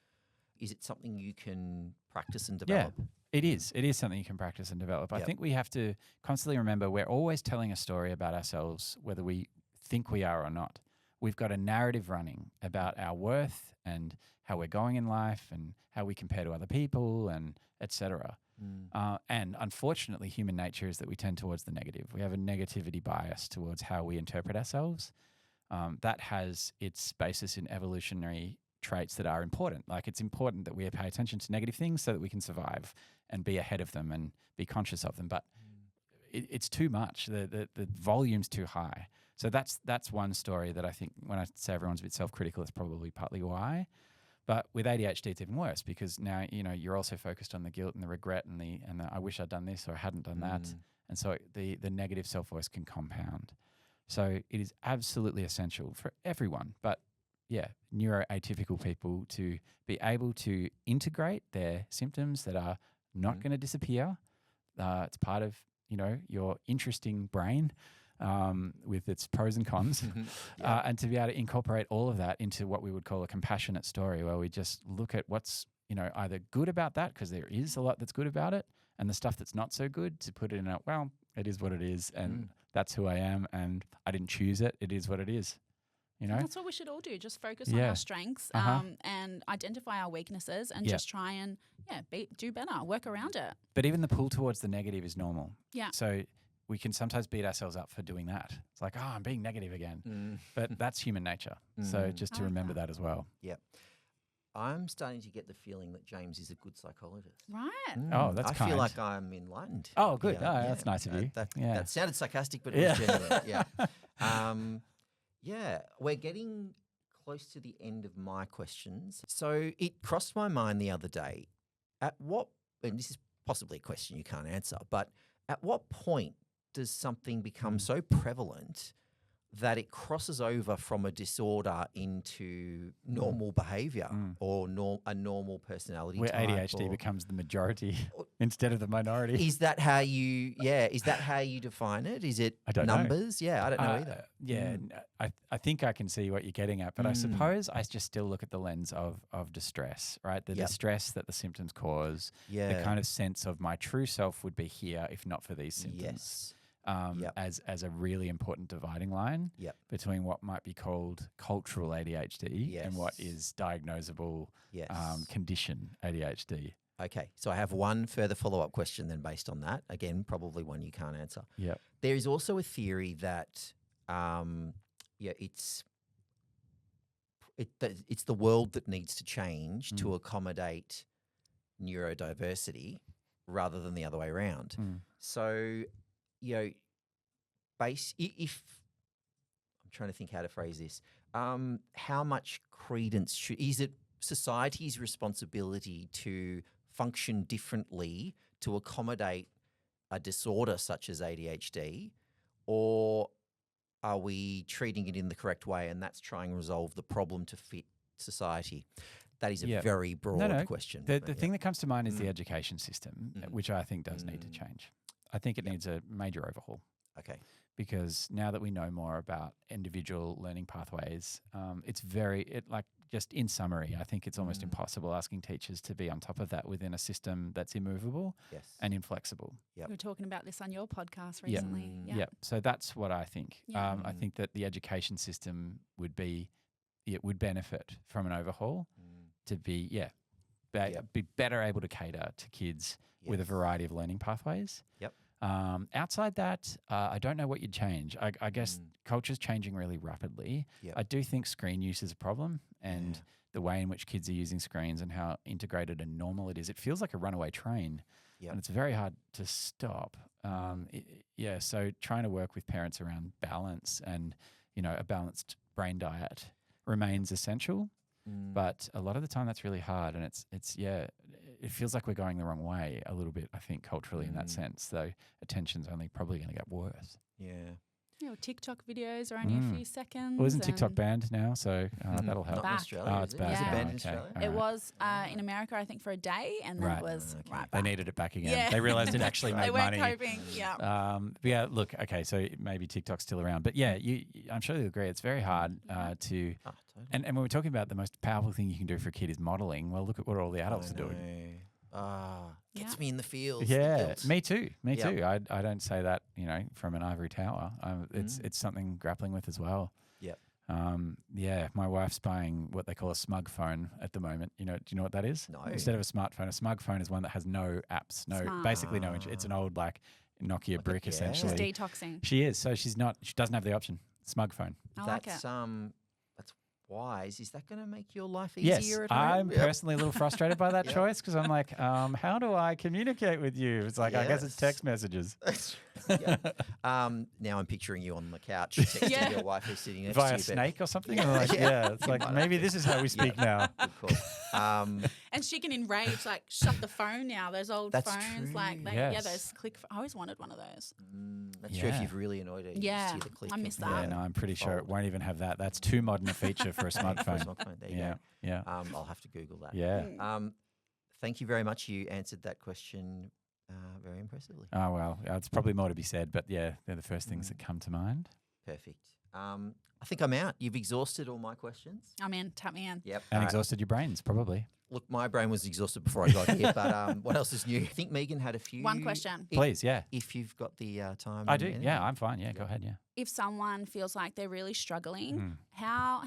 is it something you can practice and develop? Yeah, it is. It is something you can practice and develop. I think we have to constantly remember we're always telling a story about ourselves, whether we think we are or not. We've got a narrative running about our worth and how we're going in life and how we compare to other people and etc. And unfortunately, human nature is that we tend towards the negative. We have a negativity bias towards how we interpret ourselves. That has its basis in evolutionary traits that are important. Like, it's important that we pay attention to negative things so that we can survive and be ahead of them and be conscious of them. But it's too much. The volume's too high. So that's one story that I think when I say everyone's a bit self-critical, it's probably partly why. But with ADHD, it's even worse because now you're also focused on the guilt and the regret and the I wish I'd done this or I hadn't done that, and so the negative self-voice can compound. So it is absolutely essential for everyone, but neuroatypical people to be able to integrate their symptoms that are not going to disappear. It's part of your interesting brain. With its pros and cons, and to be able to incorporate all of that into what we would call a compassionate story, where we just look at what's either good about that, because there is a lot that's good about it, and the stuff that's not so good, to put it in a, well, it is what it is, and that's who I am, and I didn't choose it. It is what it is. That's what we should all do. Just focus on our strengths and identify our weaknesses and just try and do better, work around it. But even the pull towards the negative is normal. Yeah. So we can sometimes beat ourselves up for doing that. It's like, I'm being negative again. But that's human nature. So just to remember that as well. Yep. I'm starting to get the feeling that James is a good psychologist. Right. Oh, that's kind. I feel like I'm enlightened. Oh, good. That's nice of you. That sounded sarcastic, but it was genuine. We're getting close to the end of my questions. So it crossed my mind the other day, and this is possibly a question you can't answer, but at what point does something become so prevalent that it crosses over from a disorder into normal behaviour or a normal personality Where type. ADHD becomes the majority instead of the minority. Is that how you? Yeah, is that how you define it? Is it I don't know. numbers? Yeah, I don't know either. I think I can see what you're getting at, but I suppose I just still look at the lens of distress, right? The distress that the symptoms cause, the kind of sense of my true self would be here if not for these symptoms. Yes. As a really important dividing line between what might be called cultural ADHD and what is diagnosable condition ADHD. Okay, so I have one further follow-up question then based on that. Again, probably one you can't answer. Yeah. There is also a theory that it's the world that needs to change to accommodate neurodiversity rather than the other way around. So, if I'm trying to think how to phrase this, how much credence is it society's responsibility to function differently to accommodate a disorder such as ADHD, or are we treating it in the correct way and that's trying to resolve the problem to fit society? That is a very broad question. The thing that comes to mind is the education system, which I think does need to change. I think it needs a major overhaul. Okay. Because now that we know more about individual learning pathways, just in summary, I think it's almost impossible asking teachers to be on top of that within a system that's immovable and inflexible. We were talking about this on your podcast recently. Yeah. So that's what I think. I think that the education system would benefit from an overhaul to be better able to cater to kids with a variety of learning pathways. Yep. Outside that, I don't know what you'd change. I guess culture's changing really rapidly. Yep. I do think screen use is a problem, and the way in which kids are using screens and how integrated and normal it is. It feels like a runaway train, and it's very hard to stop. So trying to work with parents around balance and, a balanced brain diet remains essential. But a lot of the time that's really hard, and it feels like we're going the wrong way a little bit, I think, culturally in that sense, though attention's only probably going to get worse. Yeah. TikTok videos are only a few seconds. Well, isn't TikTok banned now? So that'll help. Not in Australia. It's is it? back. Is it Yeah. banned in Okay. Australia? All It right. was in America, I think, for a day, and then it was right They back. needed it back again. Yeah. They realized it actually made They weren't money. coping. Yeah. Look, okay, so maybe TikTok's still around. But I'm sure you'll agree, it's very hard to Oh, totally. and when we're talking about the most powerful thing you can do for a kid is modeling, well, look at what all the adults are doing. Gets me in the feels. Yeah, the me too. Yep. Too. I don't say that, from an ivory tower. It's something grappling with as well. Yep. My wife's buying what they call a smug phone at the moment. Do you know what that is? No. Instead of a smartphone, a smug phone is one that has no apps, Smart. basically no. It's an old Nokia brick yeah. essentially. She's detoxing. She is. So she doesn't have the option. Smug phone. I like it. That's wise. Is that going to make your life easier Yes, at home? I'm Yep. personally a little frustrated by that Yep. choice because I'm like, how do I communicate with you? It's like, I guess it's text messages. Yeah. Now I'm picturing you on the couch texting your wife who's sitting next to you. Via but- snake or something? Yeah. Like, it's You like might maybe have this is how we speak now. Good call. And she can enrage, shut the phone now. Those old That's phones, true. Yes. those click. I always wanted one of those. That's true if Yeah. you've really annoyed her. You Yeah, see the click I miss of- that. Yeah, no, I'm pretty sure it Fold. won't even have that. That's too modern a feature for a For a smartphone. smartphone. There you Yeah, yeah, go. I'll have to Google that. yeah. Thank you very much. You answered that question very impressively. Oh, well, it's probably more to be said, but yeah, they're the first things that come to mind. Perfect. I think I'm out. You've exhausted all my questions. I'm in. Tap me in. Yep. And All right. exhausted your brains, probably. Look, my brain was exhausted before I got here, but what else is new? I think Megan had a few. One question. Please, yeah. If you've got the time. I and do. energy. Yeah, I'm fine. Yeah, go ahead. Yeah. If someone feels like they're really struggling, how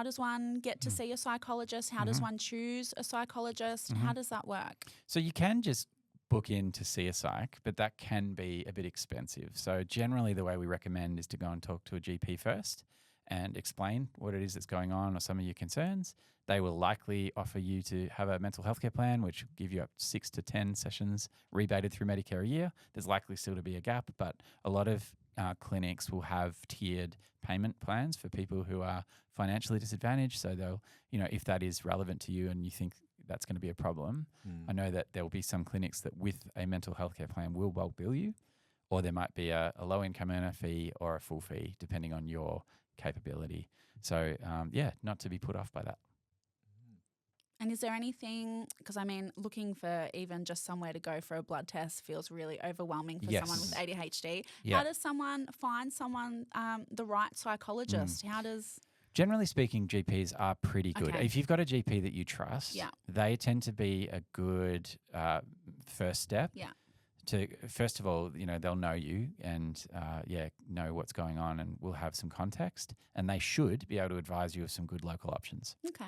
does one get to see a psychologist? How does one choose a psychologist? How does that work? So you can just book in to see a psych, but that can be a bit expensive. So generally the way we recommend is to go and talk to a GP first and explain what it is that's going on or some of your concerns. They will likely offer you to have a mental health care plan, which will give you up to 6 to 10 sessions rebated through Medicare a year. There's likely still to be a gap, but a lot of clinics will have tiered payment plans for people who are financially disadvantaged. So they'll, if that is relevant to you and you think that's going to be a problem, I know that there will be some clinics that with a mental health care plan will bulk bill you, or there might be a low-income earner fee or a full fee, depending on your capability. So, not to be put off by that. And is there anything, because I mean, looking for even just somewhere to go for a blood test feels really overwhelming for someone with ADHD. Yeah. How does someone find someone, the right psychologist? How does... Generally speaking, GPs are pretty good. Okay. If you've got a GP that you trust, they tend to be a good first step. Yeah. To first of all, they'll know you and know what's going on, and will have some context, and they should be able to advise you of some good local options. Okay.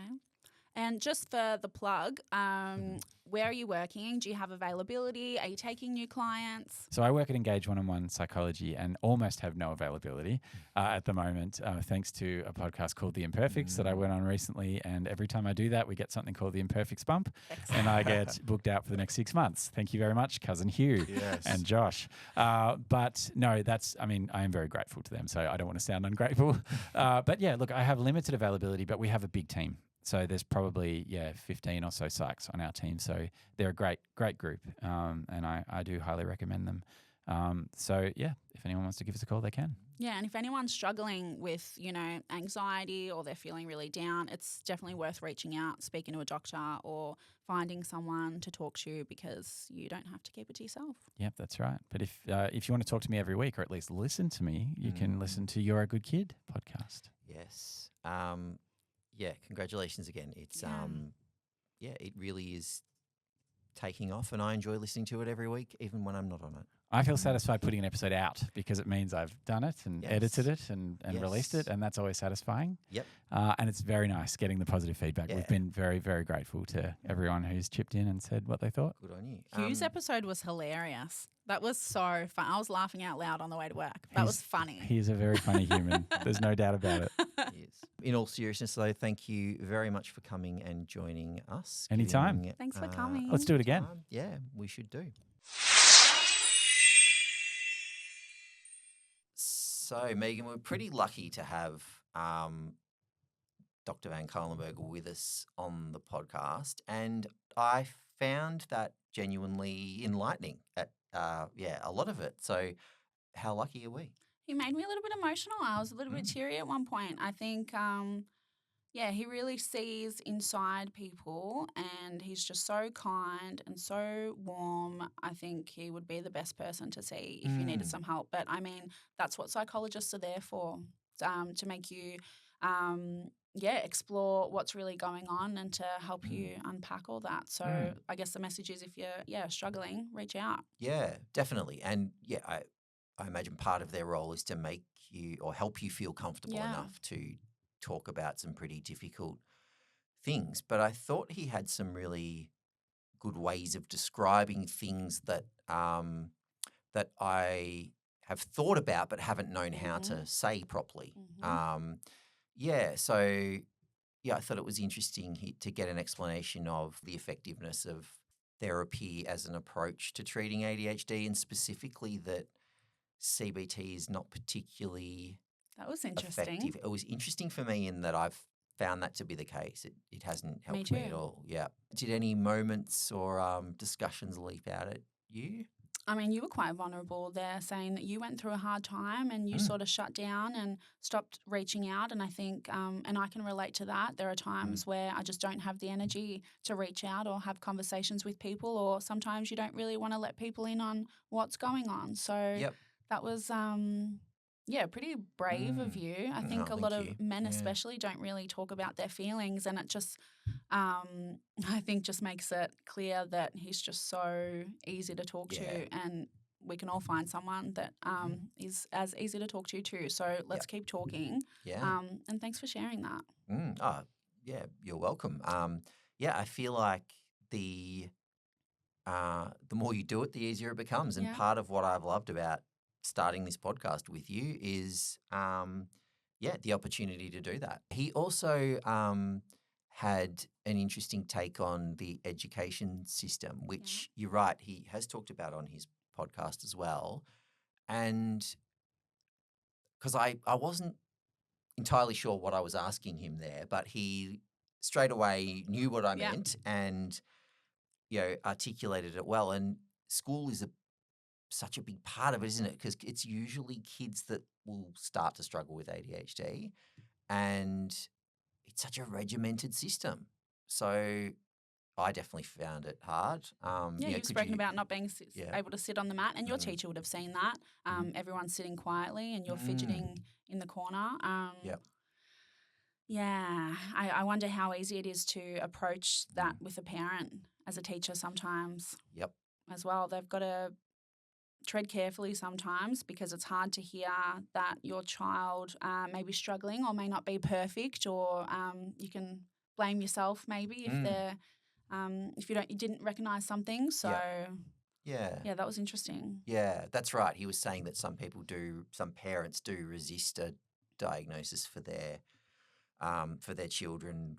And just for the plug, where are you working? Do you have availability? Are you taking new clients? So I work at Engage One-on-One Psychology and almost have no availability at the moment, thanks to a podcast called The Imperfects that I went on recently. And every time I do that, we get something called the Imperfects Bump. Excellent. And I get booked out for the next 6 months. Thank you very much, Cousin Hugh and Josh. But no, I am very grateful to them, so I don't want to sound ungrateful. But yeah, look, I have limited availability, but we have a big team. So there's probably 15 or so psychs on our team. So they're a great group, and I do highly recommend them. If anyone wants to give us a call, they can. Yeah, and if anyone's struggling with, anxiety or they're feeling really down, it's definitely worth reaching out, speaking to a doctor, or finding someone to talk to, because you don't have to keep it to yourself. Yep, that's right. But if you want to talk to me every week, or at least listen to me, you can listen to You're a Good Kid podcast. Yes. Congratulations again. It's it really is taking off, and I enjoy listening to it every week, even when I'm not on it. I feel satisfied putting an episode out because it means I've done it and edited it and released it, and that's always satisfying. Yep. And it's very nice getting the positive feedback. Yeah. We've been very, very grateful to everyone who's chipped in and said what they thought. Good on you. Hugh's episode was hilarious. That was so fun. I was laughing out loud on the way to work. That was funny. He is a very funny human. There's no doubt about it. He is. In all seriousness, though, thank you very much for coming and joining us. Anytime. Thanks for coming. Let's do it again. Yeah, we should do. So, Megan, we're pretty lucky to have Dr. Van Cuylenburg with us on the podcast, and I found that genuinely enlightening at a lot of it. So how lucky are we? He made me a little bit emotional. I was a little bit teary at one point. I think, he really sees inside people, and he's just so kind and so warm. I think he would be the best person to see if you needed some help. But, I mean, that's what psychologists are there for, to make you explore what's really going on and to help you unpack all that. So I guess the message is, if you're struggling, reach out. Yeah, definitely. And I imagine part of their role is to make you or help you feel comfortable enough to talk about some pretty difficult things. But I thought he had some really good ways of describing things that that I have thought about but haven't known how to say properly. I thought it was interesting to get an explanation of the effectiveness of therapy as an approach to treating ADHD, and specifically that CBT is not particularly That was interesting. effective. It was interesting for me in that I've found that to be the case. It hasn't helped me at all. Yeah. Did any moments or discussions leap out at you? I mean, you were quite vulnerable there, saying that you went through a hard time and you sort of shut down and stopped reaching out. And I think, and I can relate to that, there are times where I just don't have the energy to reach out or have conversations with people, or sometimes you don't really want to let people in on what's going on. So that was, pretty brave of you. I think a lot of men especially don't really talk about their feelings, and it just, I think just makes it clear that he's just so easy to talk to, and we can all find someone that is as easy to talk to too. So let's keep talking. And thanks for sharing that. You're welcome. I feel like the more you do it, the easier it becomes. And part of what I've loved about starting this podcast with you is, the opportunity to do that. He also had an interesting take on the education system, which you're right, he has talked about on his podcast as well. And because I wasn't entirely sure what I was asking him there, but he straight away knew what I meant and, articulated it well. And school is a such a big part of it, isn't it? Because it's usually kids that will start to struggle with ADHD, and it's such a regimented system. So I definitely found it hard. You've spoken about not being Yeah. able to sit on the mat, and your teacher would have seen that. Everyone's sitting quietly, and you're fidgeting in the corner. Yep. Yeah, I wonder how easy it is to approach that with a parent as a teacher sometimes. Yep. As well, they've got to tread carefully sometimes because it's hard to hear that your child may be struggling or may not be perfect, or you can blame yourself maybe if they're if you didn't recognise something. So Yeah. that was interesting. Yeah, that's right. He was saying that some parents do resist a diagnosis for their children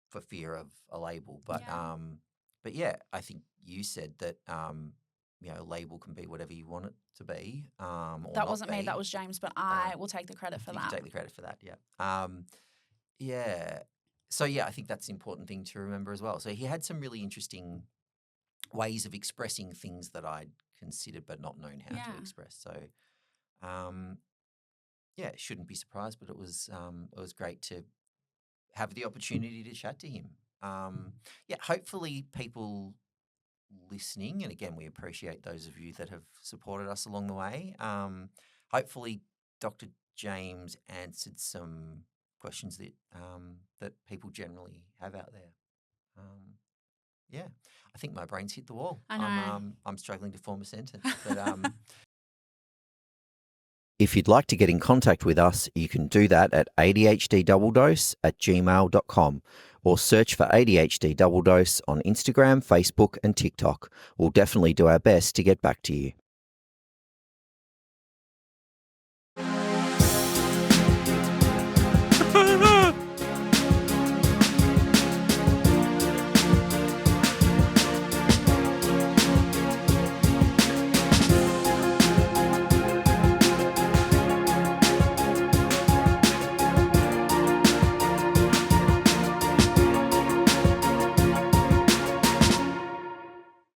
for fear of a label. But yeah, I think you said that a label can be whatever you want it to be. Or that not wasn't me, be. that was James, but I will take the credit for You that. can take the credit for that, yeah. Yeah. So, yeah, I think that's an important thing to remember as well. So he had some really interesting ways of expressing things that I'd considered but not known how to express. So, shouldn't be surprised, but it was great to have the opportunity to chat to him. Hopefully people listening, and again, we appreciate those of you that have supported us along the way. Hopefully Dr. James answered some questions that people generally have out there. I think my brain's hit the wall. I know. I'm struggling to form a sentence. But if you'd like to get in contact with us, you can do that at adhddoubledose@gmail.com or search for ADHD Double Dose on Instagram, Facebook and TikTok. We'll definitely do our best to get back to you.